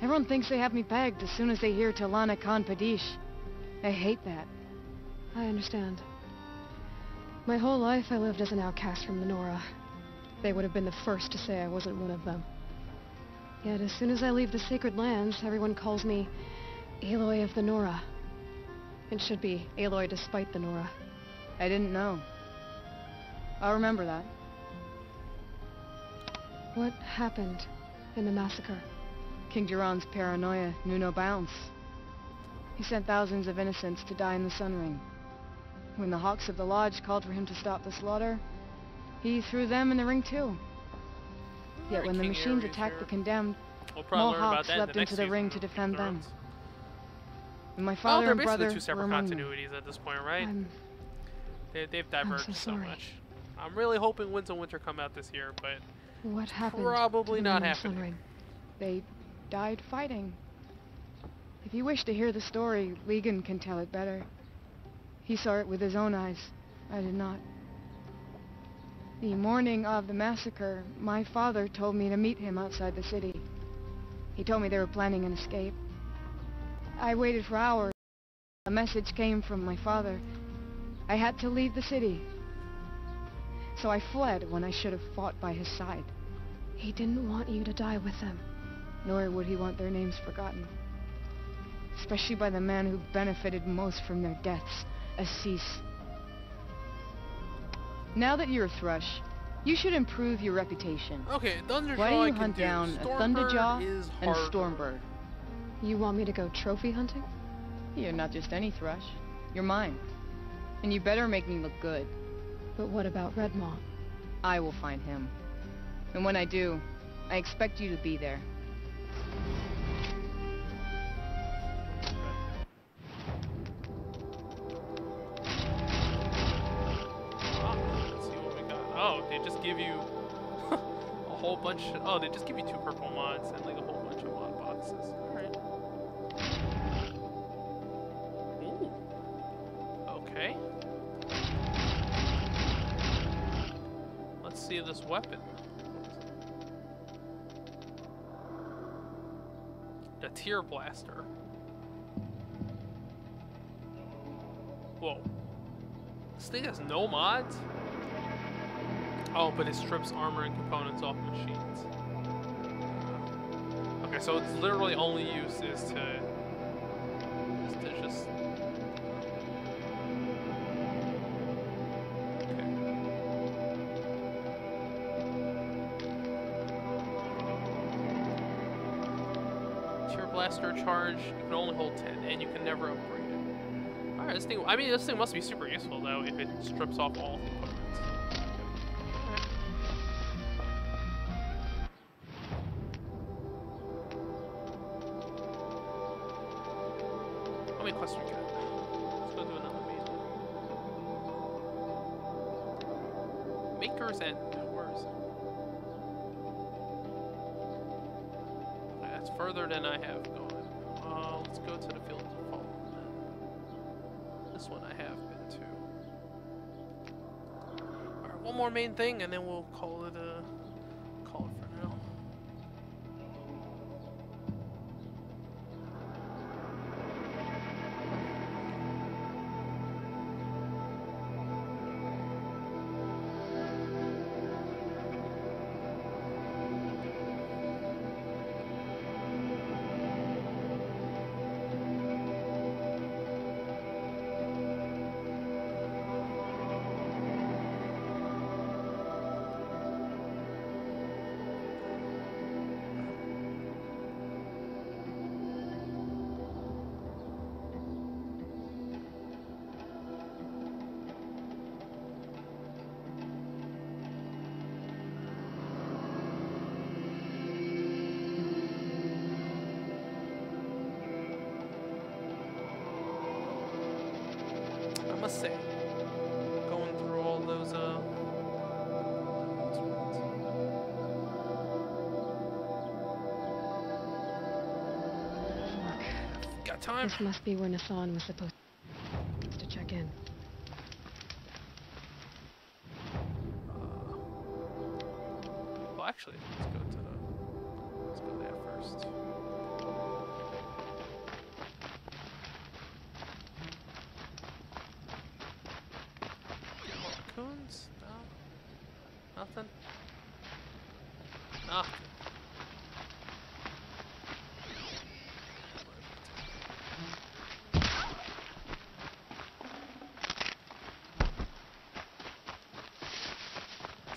S6: Everyone thinks they have me pegged as soon as they hear Talana Khan Padish. I hate that.
S3: I understand. My whole life I lived as an outcast from the Nora. They would have been the first to say I wasn't one of them. Yet as soon as I leave the sacred lands, everyone calls me Aloy of the Nora. It should be Aloy despite the Nora.
S6: I didn't know. I'll remember that.
S3: What happened in the massacre?
S6: King Duran's paranoia knew no bounds. He sent thousands of innocents to die in the Sun Ring. When the Hawks of the Lodge called for him to stop the slaughter, he threw them in the ring too. Yet when the machines attacked the condemned, more Hawks leapt into the ring to defend them. And my father and brother
S2: they're basically 2 separate
S6: were among them.
S2: continuities at this point, right? They've
S3: I'm
S2: diverged
S3: so
S2: so much. I'm really hoping Winds of Winter come out this year, but
S3: What happened?
S2: probably
S3: to the
S2: not
S3: men in the Sun
S2: happening.
S3: Ring?
S6: They died fighting. If you wish to hear the story, Legan can tell it better. He saw it with his own eyes. I did not. The morning of the massacre, my father told me to meet him outside the city. He told me they were planning an escape. I waited for hours. A message came from my father. I had to leave the city. So I fled when I should have fought by his side.
S3: He didn't want you to die with them.
S6: Nor would he want their names forgotten. Especially by the man who benefited most from their deaths, Assis. Now that you're a Thrush, you should improve your reputation.
S2: Okay, Thunderjaw
S6: Why do
S2: I
S6: you
S2: can
S6: hunt
S2: do.
S6: down a
S2: Stormbird
S6: Thunderjaw
S2: is
S6: and
S2: harder.
S6: Stormbird?
S3: You want me to go trophy hunting?
S6: You're not just any Thrush. You're mine.
S18: And you better make me look good.
S3: But what about Redmaw?
S18: I will find him. And when I do, I expect you to be there.
S2: Let's see what we got. Oh, they just give you a whole bunch of... Oh, they just give you 2 purple mods and like a whole bunch of mod boxes. Alright. Ooh. Okay. Let's see this weapon. The Tear Blaster. Whoa. This thing has no mods? Oh, but it strips armor and components off machines. Okay, so its literally only use is to just... Blaster charge, you can only hold 10, and you can never upgrade it. Alright, this thing, I mean, this thing must be super useful, though, if it strips off all components. Alright. How many quests we got? Let's go do another maze. Maker's End. Where is it? Further than I have gone. Let's go to the Fields of Fallen. This one I have been to. Alright, one more main thing and then we'll call it for now. I must say, going through all those, got time?
S3: This must be where Nassan was supposed to check in.
S2: Well, actually, let's go there first. Raccoons? No. Nothing? Nothing.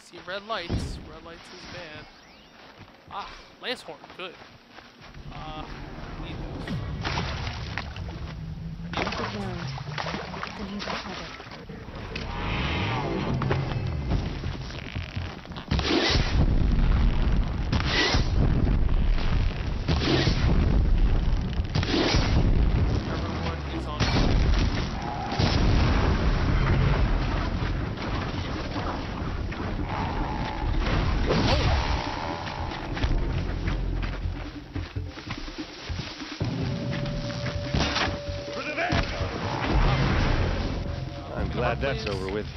S2: See red lights. Red lights is bad. Ah, lance horn. Good. Need those.
S3: Good round. Then he's in trouble.
S8: Glad that's over with.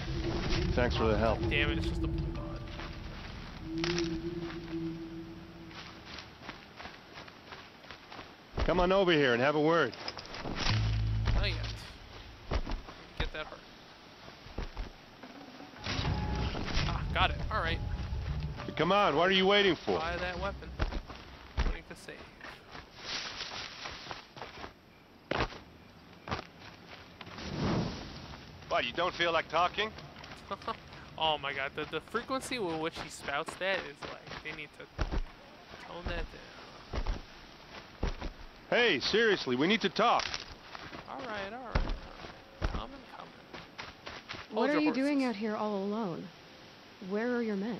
S8: Thanks for the help.
S2: Damn it, it's just a blue mod.
S8: Come on over here and have a word.
S2: Not yet. Get that hurt. Ah, got it. Alright.
S8: Come on, what are you waiting for?
S2: Buy that weapon. Make the save.
S8: What, you don't feel like talking?
S2: Oh my god, the frequency with which he spouts that is like, they need to tone that down.
S8: Hey, seriously, we need to talk.
S2: Alright. Coming.
S3: What are
S2: your
S3: you doing
S2: horses.
S3: out here all alone? Where are your men?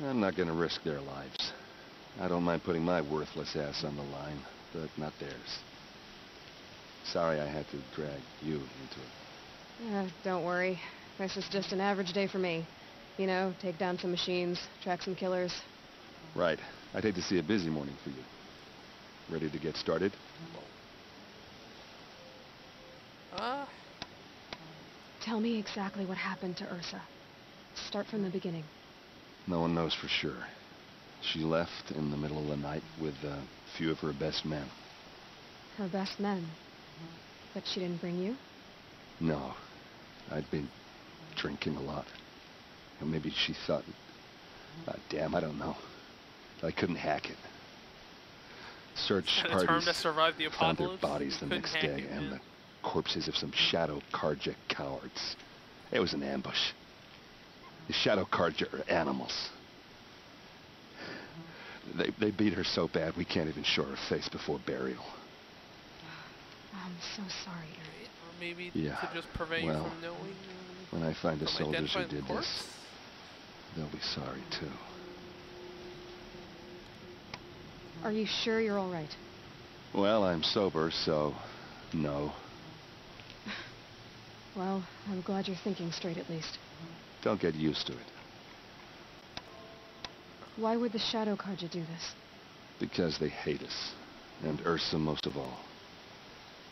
S19: I'm not gonna risk their lives. I don't mind putting my worthless ass on the line, but not theirs. Sorry I had to drag you into it.
S3: Don't worry. This is just an average day for me. You know, take down some machines, track some killers.
S19: Right. I'd hate to see a busy morning for you. Ready to get started?
S3: Tell me exactly what happened to Ursa. Start from the beginning.
S19: No one knows for sure. She left in the middle of the night with a few of her best men.
S3: Her best men? But she didn't bring you?
S19: No. I'd been drinking a lot. Or maybe she thought... damn, I don't know. I couldn't hack it. Search
S2: Had a term
S19: parties
S2: to survive the
S19: found their
S2: apocalypse?
S19: bodies the
S2: Couldn't
S19: next
S2: hack
S19: day,
S2: it,
S19: and
S2: man.
S19: the corpses of some Shadow Karja cowards. It was an ambush. The Shadow Karja are animals. They beat her so bad we can't even show her face before burial.
S3: I'm so sorry, Eric.
S2: Or maybe
S19: Yeah,
S2: to just prevent
S19: well,
S2: you from knowing.
S19: When I find the
S2: from
S19: soldiers who
S2: identifying the
S19: did
S2: corpse?
S19: this, they'll be sorry too.
S3: Are you sure you're all right?
S19: Well, I'm sober, so no.
S3: Well, I'm glad you're thinking straight at least.
S19: Don't get used to it.
S3: Why would the Shadow Karja do this?
S19: Because they hate us. And Ursa most of all.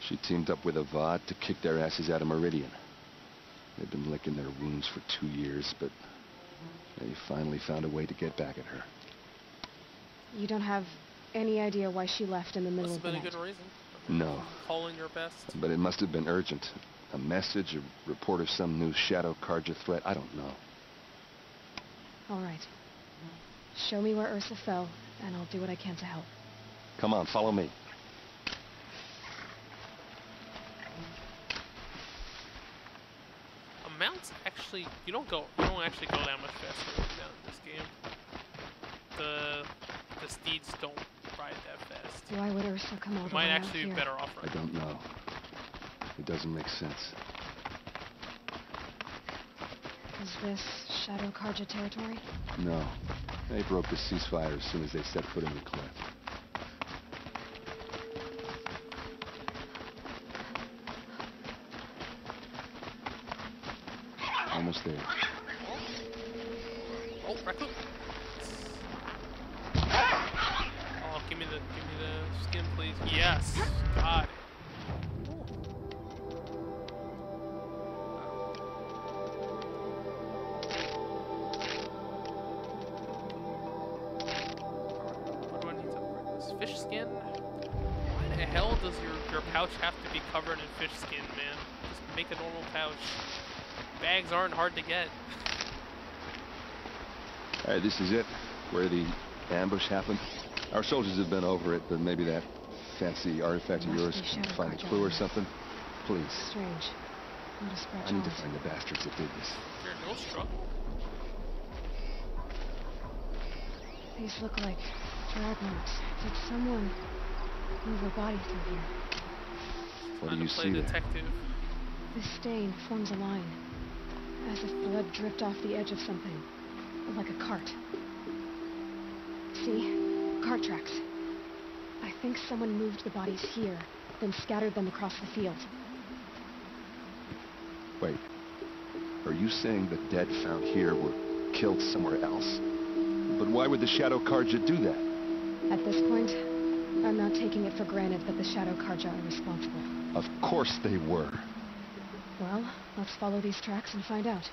S19: She teamed up with Avad to kick their asses out of Meridian. They've been licking their wounds for 2 years, but they finally found a way to get back at her.
S3: You don't have any idea why she left in the middle
S2: Must
S3: of
S2: have
S3: the
S2: been a
S3: night?
S2: good reason.
S19: No.
S2: Calling your best.
S19: But it must have been urgent. A message, a report of some new Shadow Karja threat, I don't know.
S3: All right. Show me where Ursa fell, and I'll do what I can to help.
S19: Come on, follow me.
S2: Mounts actually, you don't actually go that much faster down in this game. The steeds don't ride that fast.
S3: Why would Ursa come all
S2: You
S3: the
S2: might
S3: way out
S2: actually
S3: here?
S2: be better off
S19: I don't know. It doesn't make sense.
S3: Is this Shadow Karja territory?
S19: No. They broke the ceasefire as soon as they set foot in the cliff. Almost there.
S2: Oh, raccoon! Oh, give me the skin, please. Yes, got it. What do I need to upgrade this? Fish skin? Why the hell does your pouch have to be covered in fish skin, man? Just make a normal pouch. Bags aren't hard to get.
S19: Alright, this is it. Where the ambush happened. Our soldiers have been over it, but maybe that fancy artifact of yours can find a clue or something. Please.
S3: Strange. Not a scratch
S19: I need to
S3: on it.
S19: find the bastards that did this.
S2: You're no struggle.
S3: These look like drag marks. Did someone move a body through here?
S19: What do you
S2: Play
S19: see there?
S2: detective.
S3: This stain forms a line, as if blood dripped off the edge of something, like a cart. See? Cart tracks. I think someone moved the bodies here, then scattered them across the field.
S19: Wait. Are you saying the dead found here were killed somewhere else? But why would the Shadow Karja do that?
S3: At this point, I'm not taking it for granted that the Shadow Karja are responsible.
S19: Of course they were.
S3: Well, let's follow these tracks and find out.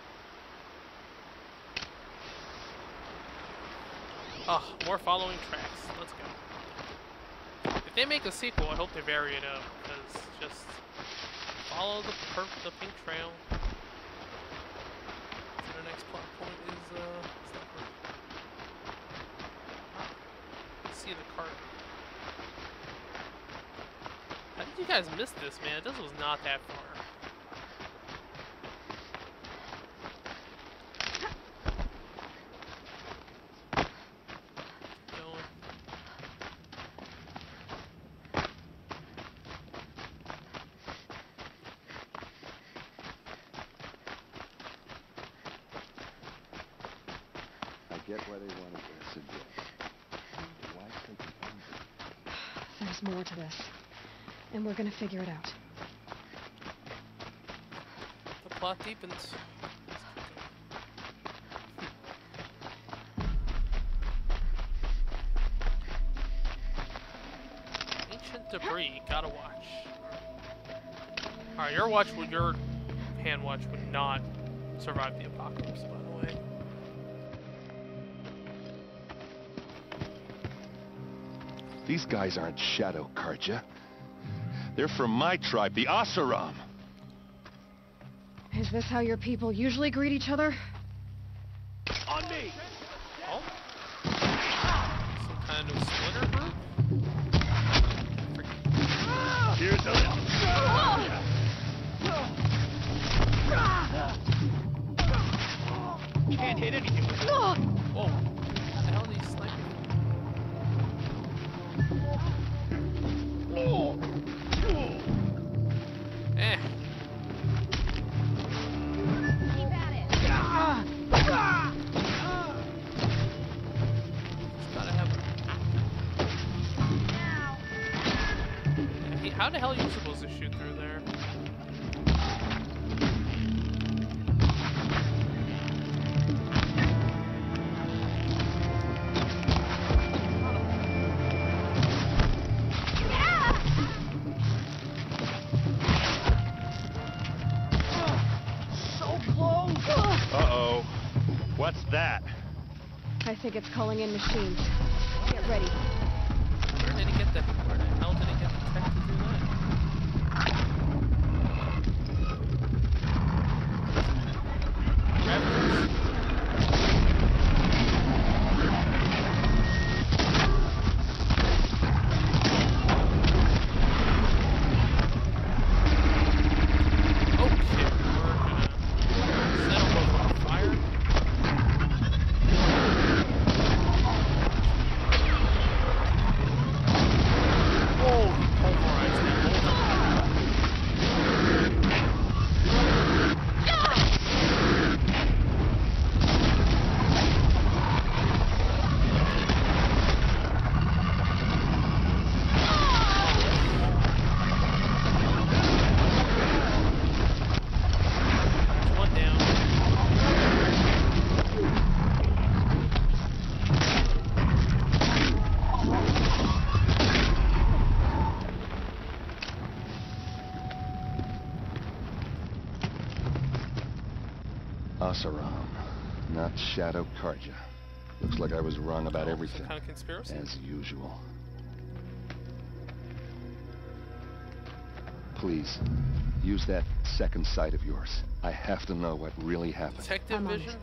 S2: Oh, more following tracks. Let's go. If they make a sequel, I hope they vary it up, because just follow the pink trail. So the next plot point is that one. Let's see the cart. How did you guys miss this, man? This was not that far.
S19: get why they wanted Ursa dead. Why take it on?
S3: There's more to this, and we're gonna figure it out.
S2: The plot deepens. Ancient debris, gotta watch. Alright, your hand watch would not survive the apocalypse, by the way.
S19: These guys aren't Shadow Karja. They're from my tribe, the Asaram.
S3: Is this how your people usually greet each other?
S8: On me!
S2: Oh? Some kind of splinter group?
S8: Here's a...
S1: Can't hit anything with it.
S2: Whoa. What the hell are these snipers? Eh.
S5: Keep at it.
S2: It's gotta have... How the hell are you supposed to shoot through there?
S8: Uh-oh. What's that?
S3: I think it's calling in machines. Get ready.
S2: Where did he get that? Where the hell did he get the tech to do that? Raptors.
S19: Asaram, not Shadow Karja. Looks like I was wrong about everything.
S2: Some kind of conspiracy?
S19: As usual. Please, use that second sight of yours. I have to know what really happened.
S2: Detective vision?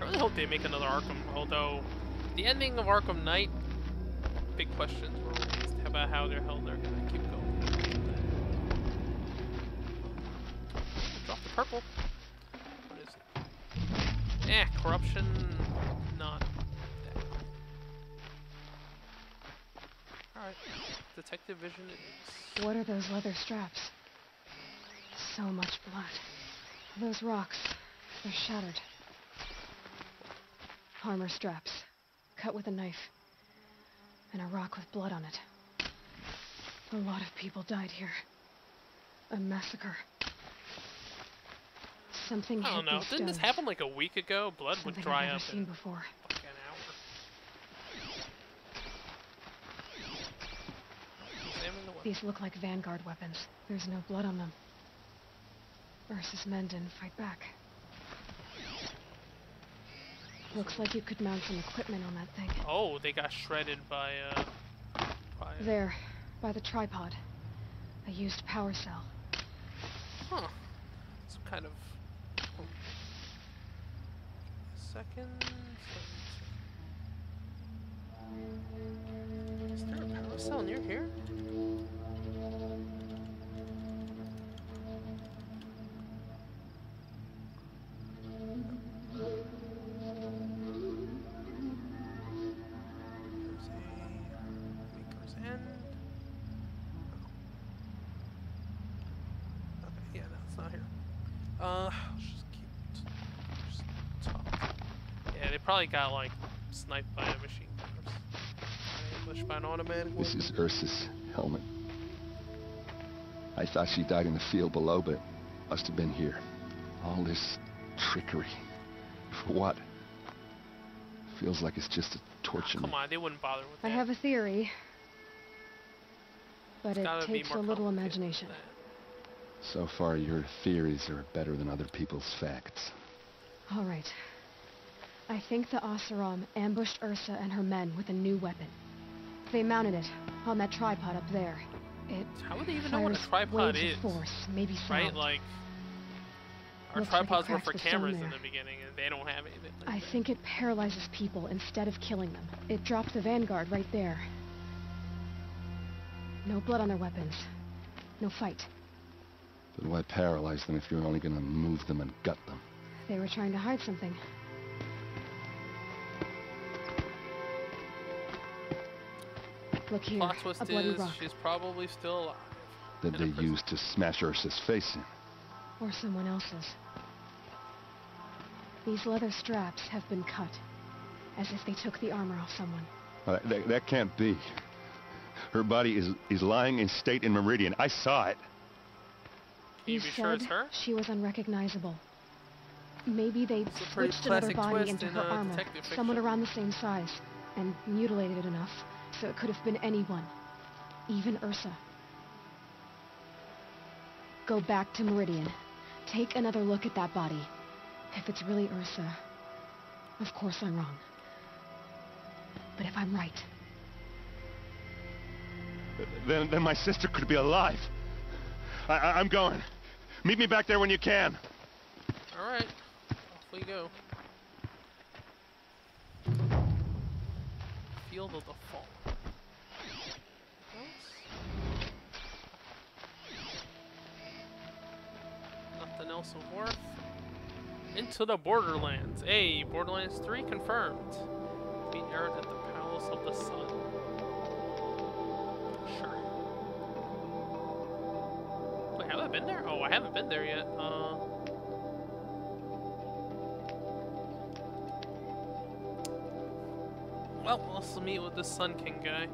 S2: I really hope they make another Arkham, although the ending of Arkham Knight, big questions were raised about how the hell they're gonna keep going. Drop the purple. What is it? Corruption, not that. Alright, detective vision it is.
S3: What are those leather straps? So much blood. Those rocks, they're shattered. Armor straps, cut with a knife. And a rock with blood on it. A lot of people died here. A massacre. Something
S2: I don't know.
S3: hit these
S2: Didn't this
S3: stones.
S2: happen like a week ago? Blood
S3: Something
S2: would dry
S3: I've never
S2: up
S3: seen
S2: in
S3: before.
S2: like an hour. Examine the weapon.
S3: These look like Vanguard weapons. There's no blood on them. Ursa's men didn't fight back. Looks like you could mount some equipment on that thing.
S2: Oh, they got shredded by
S3: There, by the tripod. A used power cell.
S2: Huh. Some kind of... Oh. Second... Is there a power cell near here? probably got like sniped by a machine gun. Ambushed by an automatic
S19: This
S2: weapon.
S19: is Ursa's helmet. I thought she died in the field below, but must have been here. All this trickery. For what? Feels like it's just to torture me.
S2: Come on, they wouldn't bother with that.
S3: I have a theory, but it
S2: gotta be
S3: takes
S2: more
S3: a little
S2: complicated
S3: imagination.
S19: So far, your theories are better than other people's facts.
S3: All right. I think the Oseram ambushed Ursa and her men with a new weapon. They mounted it on that tripod up there. It
S2: How would they even know what a
S3: fires
S2: tripod
S3: waves
S2: is?
S3: of force, maybe sound.
S2: Right? Like, our
S3: Looks like it
S2: tripods were
S3: cracked
S2: for
S3: the stone
S2: cameras in
S3: there.
S2: the beginning, and they don't have anything like
S3: I
S2: that.
S3: think it paralyzes people instead of killing them. It dropped the vanguard right there. No blood on their weapons. No fight.
S19: Then why paralyze them if you're only gonna move them and gut them?
S3: They were trying to hide something. Look here,
S2: Plot twist
S3: a bloody
S2: is
S3: rock.
S2: she's probably still alive.
S19: That they used to smash Ursa's face in.
S3: Or someone else's. These leather straps have been cut, as if they took the armor off someone.
S19: That can't be. Her body is lying in state in Meridian. I saw it.
S3: You
S2: be
S3: said
S2: sure it's her?
S3: she was unrecognizable. Maybe they
S2: It's a pretty
S3: switched another
S2: classic
S3: body
S2: twist
S3: into
S2: in,
S3: her armor,
S2: detective fiction.
S3: someone around the same size, and mutilated it enough so it could have been anyone, even Ursa. Go back to Meridian. Take another look at that body. If it's really Ursa, of course I'm wrong. But if I'm right,
S19: Then my sister could be alive. I'm going. Meet me back there when you can.
S2: Alright, off we go. Field of the Fall. Nothing else of worth. Into the Borderlands. Hey, Borderlands 3 confirmed. Meet Aaron at the Palace of the Sun. Sure. Wait, have I been there? Oh, I haven't been there yet. Well, let's meet with this Sun King guy.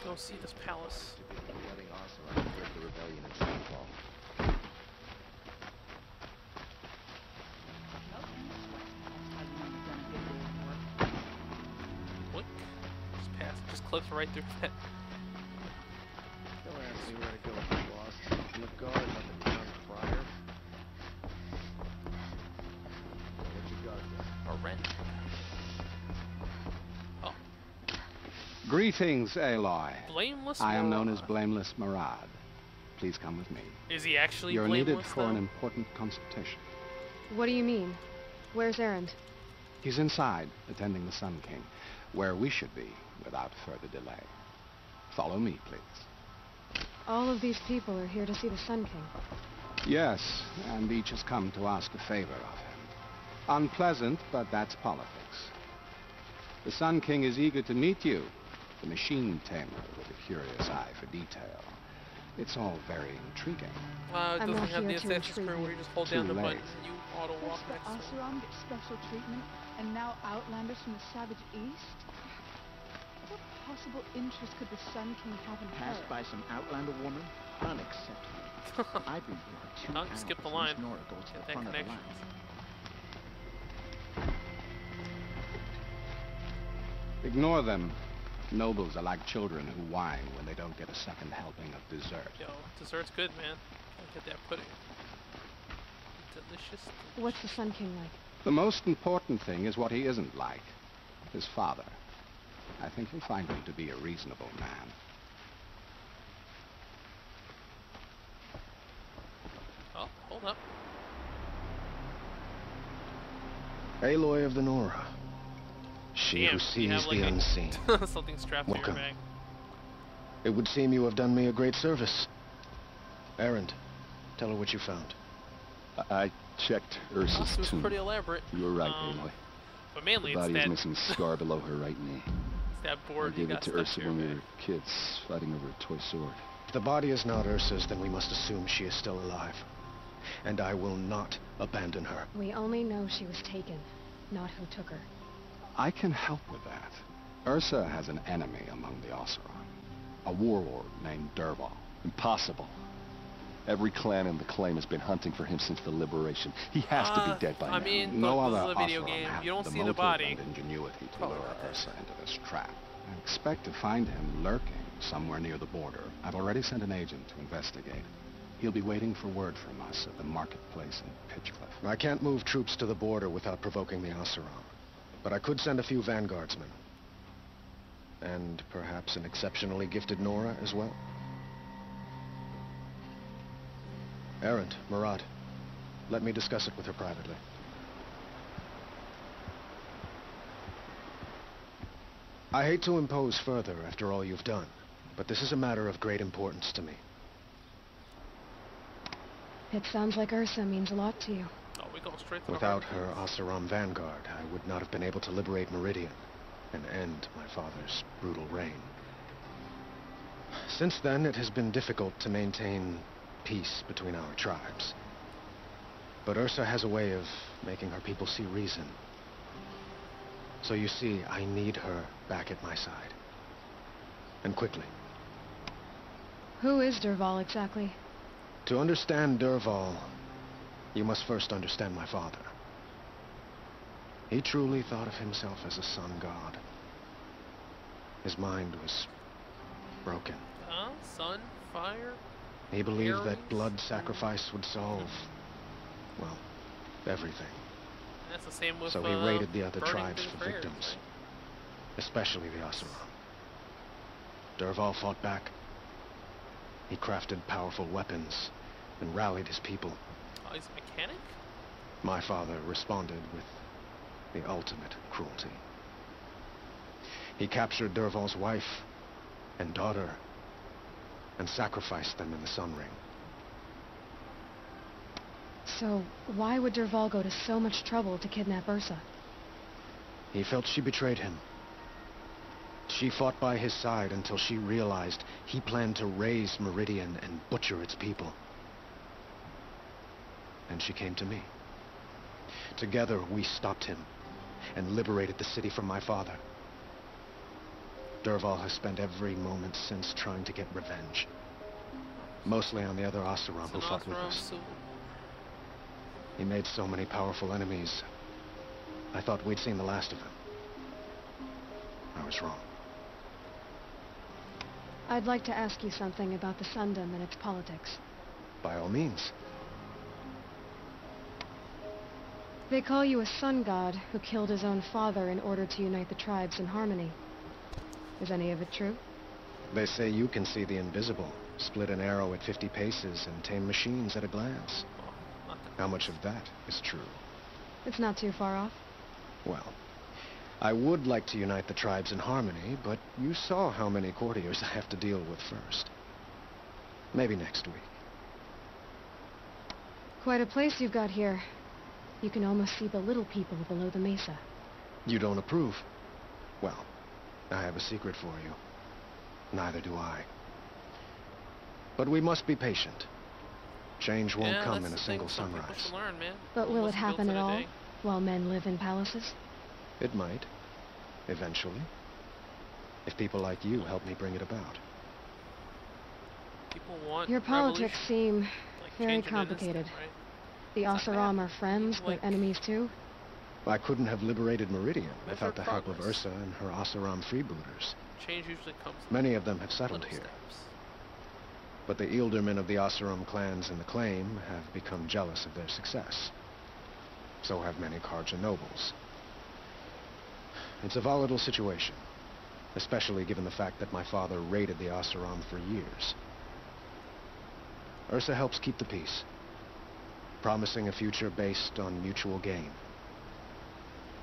S2: Go see this palace. Boink. Just pass. Just clips right through that.
S12: Don't ask me where to go if I'm lost. I'm the guard, not the town crier. What you got there?
S2: A rent. Oh.
S16: Greetings, Aloy.
S2: Blameless
S16: I am known
S2: Murad.
S16: as Blameless Murad. Please come with me.
S2: Is he actually
S16: You're
S2: blameless,
S16: needed for an
S2: though?
S16: important consultation.
S3: what do you mean? Where's Erend?
S16: He's inside, attending the Sun King, where we should be without further delay. Follow me, please.
S3: All of these people are here to see the Sun King.
S16: Yes, and each has come to ask a favor of him. Unpleasant, but that's politics. The Sun King is eager to meet you, the machine tamer with a curious eye for detail. It's all very intriguing.
S2: It doesn't have the Assassin's Creed where you just hold down the button and you auto-walk
S10: Does the
S2: next to it.
S10: Oseram get special treatment, and now outlanders from the savage east? What possible interest could the Sun King have in her?
S9: Passed by some outlander woman? Unacceptable. I've been here 2 hours.
S2: Skip the line.
S9: Nora goes to the front of the line.
S16: Ignore them. Nobles are like children who whine when they don't get a second helping of dessert.
S2: Yo, dessert's good, man. Look at that pudding. Delicious.
S3: What's the Sun King like?
S16: The most important thing is what he isn't like. His father. I think you'll find him to be a reasonable man.
S2: Oh, hold up.
S13: Aloy of the Nora. She who sees the unseen.
S2: Something strapped to your bag.
S13: It would seem you have done me a great service. Erend, tell her what you found.
S19: I checked Ursa's
S2: It was
S19: tomb.
S2: pretty elaborate.
S19: You were right, Aloy.
S2: But mainly
S19: the body
S2: it's
S19: is
S2: that...
S19: missing a scar below her right knee.
S2: It's that board
S19: I gave
S2: you
S19: it
S2: got
S19: to
S2: stuck
S19: Ursa
S2: to your
S19: when we
S2: bag.
S19: were kids, fighting over a toy sword.
S13: If the body is not Ursa's, then we must assume she is still alive. And I will not abandon her.
S3: We only know she was taken, not who took her.
S16: I can help with that. Ursa has an enemy among the Oseram. A warlord named Dervahl.
S19: Impossible. Every clan in the claim has been hunting for him since the liberation. He has to be dead by now.
S2: I mean,
S16: No
S2: look,
S16: other
S2: this is a video
S16: Oseram
S2: game.
S16: have
S2: You don't
S16: the
S2: see the
S16: motive
S2: body.
S16: and ingenuity to lure Ursa into this trap. I expect to find him lurking somewhere near the border. I've already sent an agent to investigate. He'll be waiting for word from us at the marketplace in Pitchcliff.
S13: I can't move troops to the border without provoking the Oseram. But I could send a few vanguardsmen. And perhaps an exceptionally gifted Nora as well. Erend, Murad, let me discuss it with her privately. I hate to impose further after all you've done, but this is a matter of great importance to me.
S3: It sounds like Ursa means a lot to you.
S2: Oh, we go straight to
S13: Without her Oseram vanguard, I would not have been able to liberate Meridian and end my father's brutal reign. Since then, it has been difficult to maintain peace between our tribes. But Ursa has a way of making her people see reason. So you see, I need her back at my side. And quickly.
S3: Who is Dervahl exactly?
S13: To understand Dervahl, you must first understand my father. He truly thought of himself as a sun god. His mind was broken.
S2: Sun, fire?
S13: He believed that blood sacrifice would solve, well, everything.
S2: That's the same with
S13: So he raided the other
S2: burning
S13: tribes
S2: his
S13: for
S2: prayers,
S13: victims,
S2: right?
S13: especially the Oseram. Dervahl fought back. He crafted powerful weapons and rallied his people.
S2: Oh, he's a mechanic?
S13: My father responded with the ultimate cruelty. He captured Dervahl's wife and daughter and sacrificed them in the Sun Ring.
S3: So, why would Dervahl go to so much trouble to kidnap Ursa?
S13: He felt she betrayed him. She fought by his side until she realized he planned to raise Meridian and butcher its people. And she came to me. Together, we stopped him and liberated the city from my father. Dervahl has spent every moment since trying to get revenge. Mostly on the other Oseram who fought with us. He made so many powerful enemies. I thought we'd seen the last of them. I was wrong.
S3: I'd like to ask you something about the Sundom and its politics.
S13: By all means.
S3: They call you a sun god who killed his own father in order to unite the tribes in harmony. Is any of it true?
S13: They say you can see the invisible, split an arrow at 50 paces, and tame machines at a glance. How much of that is true?
S3: It's not too far off.
S13: Well, I would like to unite the tribes in harmony, but you saw how many courtiers I have to deal with first. Maybe next week.
S3: Quite a place you've got here. You can almost see the little people below the mesa.
S13: You don't approve? Well, I have a secret for you.
S20: Neither do I. But we must be patient. Change won't come in a single sunrise.
S2: Learn, man.
S3: But will it happen at all while men live in palaces?
S20: It might. Eventually. If people like you help me bring it about.
S2: People want
S3: Your politics seem
S2: like
S3: very complicated.
S2: Right?
S3: The Oseram are friends, but enemies too?
S20: I couldn't have liberated Meridian without the help of Ursa and her Oseram freebooters.
S2: Change usually comes.
S20: Many of them have settled here. But the Ealdormen of the Oseram clans in the claim have become jealous of their success. So have many Karja nobles. It's a volatile situation, especially given the fact that my father raided the Oseram for years. Ursa helps keep the peace, promising a future based on mutual gain.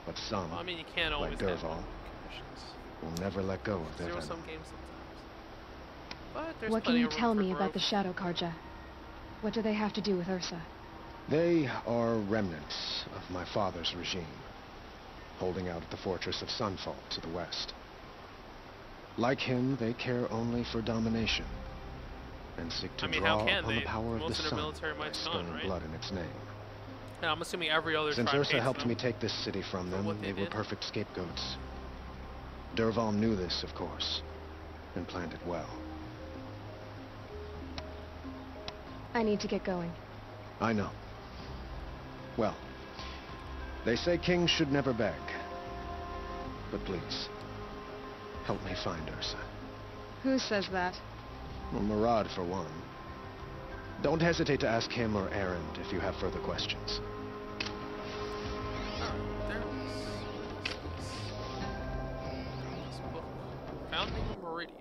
S20: But some,
S2: well, I mean, you can't always
S20: like Dervahl, will never let go of their venom.
S2: Zero-sum games sometimes. But there's
S3: what can you tell me about the Shadow Karja? What do they have to do with Ursa?
S20: They are remnants of my father's regime, holding out at the fortress of Sunfall to the west. Like him, they care only for domination, and seek to draw upon the power of the sun by spilling blood in its name.
S2: Now, I'm assuming every other
S20: Since
S2: tribe
S20: Ursa
S2: hates
S20: helped
S2: them.
S20: me take this city from them, they were perfect scapegoats. Dervahl knew this, of course, and planned it well.
S3: I need to get going.
S20: I know. Well, they say kings should never beg. But please, help me find Ursa.
S3: Who says that?
S20: Well, Murad, for one. Don't hesitate to ask him or Erend if you have further questions.
S2: Founding of Meridian.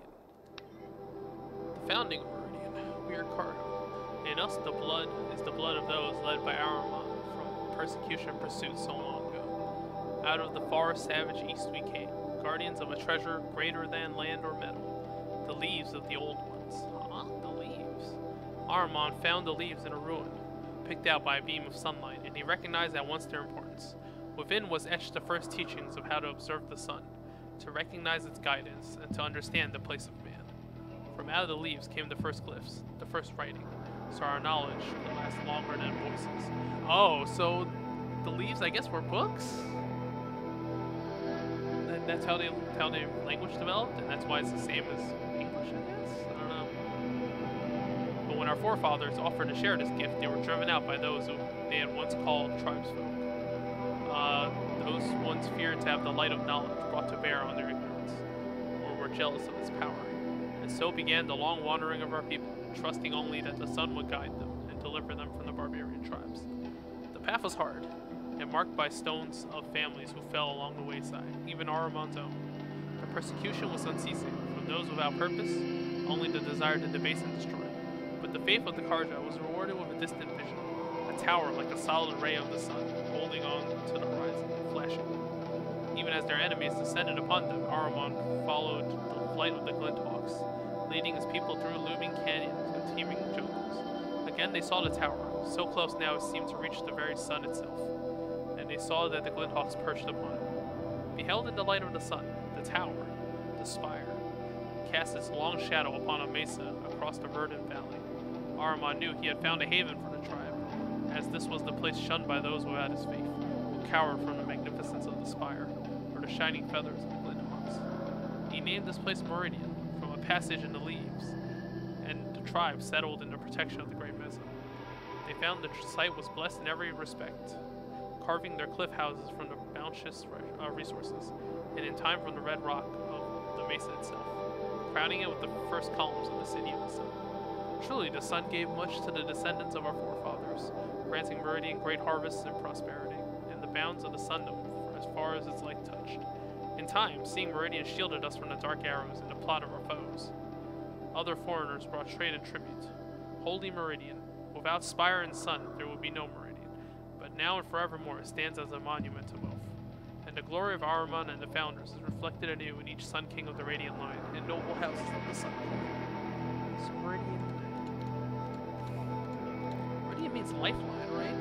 S2: The founding of Meridian. We are Cardo. In us, the blood is the blood of those led by Ahriman from persecution and pursuit so long ago. Out of the far savage east we came, guardians of a treasure greater than land or metal. The leaves of the old ones. Huh? The leaves. Ahriman found the leaves in a ruin, picked out by a beam of sunlight, and he recognized at once their importance. Within was etched the first teachings of how to observe the sun, to recognize its guidance, and to understand the place of man. From out of the leaves came the first glyphs, the first writing, so our knowledge could last longer than voices. Oh, so the leaves, I guess, were books? And that's how the language developed, and that's why it's the same as English, I guess? I don't know. But when our forefathers offered to share this gift, they were driven out by those who they had once called tribesfolk. Those ones feared to have the light of knowledge brought to bear on their ignorance, or were jealous of its power. And so began the long wandering of our people, trusting only that the sun would guide them and deliver them from the barbarian tribes. The path was hard, and marked by stones of families who fell along the wayside, even Ahriman's own. The persecution was unceasing, from those without purpose, only the desire to debase and destroy. But the faith of the Karja was rewarded with a distant vision, a tower like a solid ray of the sun, holding on to the horizon, flashing. Even as their enemies descended upon them, Ahriman followed the flight of the Glinthawks, leading his people through looming canyons and teeming jungles. Again they saw the tower, so close now it seemed to reach the very sun itself, and they saw that the Glinthawks perched upon it. Beheld in the light of the sun, the tower, the spire, cast its long shadow upon a mesa across the verdant valley. Ahriman knew he had found a haven for the tribe, as this was the place shunned by those without his faith, who cowered from the magnificence of the spire, or the shining feathers of the Glinthawks. He named this place Meridian, from a passage in the leaves, and the tribe settled in the protection of the great mesa. They found the site was blessed in every respect, carving their cliff houses from the bounteous resources, and in time from the red rock of the mesa itself, crowning it with the first columns of the city of the sun. Truly, the sun gave much to the descendants of our forefathers, granting Meridian great harvests and prosperity, and the bounds of the sundom for as far as its light touched. In time, seeing Meridian shielded us from the dark arrows and the plot of our foes. Other foreigners brought trade and tribute. Holy Meridian, without spire and sun, there would be no Meridian, but now and forevermore it stands as a monument to wealth. And the glory of Ahriman and the founders is reflected anew in each Sun King of the Radiant line and noble houses of the Sun King. So Meridian means lifeline, right?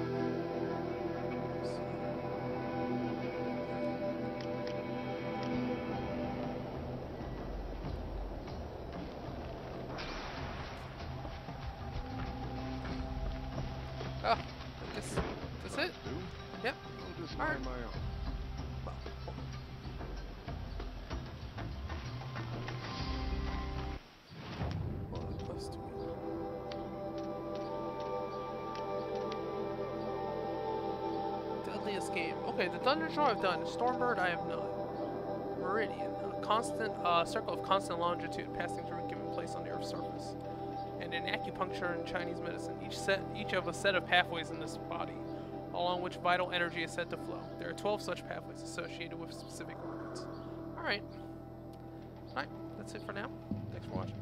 S2: Oh, I guess that's it. Yep.
S15: I'll just
S2: All right.
S15: mind my own.
S2: Deadliest game. Okay, the Dungeon Show I've done. Stormbird I have not. Meridian. A constant circle of constant longitude passing through a given place on the Earth's surface. And in acupuncture and Chinese medicine, each of a set of pathways in this body, along which vital energy is said to flow. There are 12 such pathways associated with specific organs. Alright. Alright, that's it for now. Thanks for watching.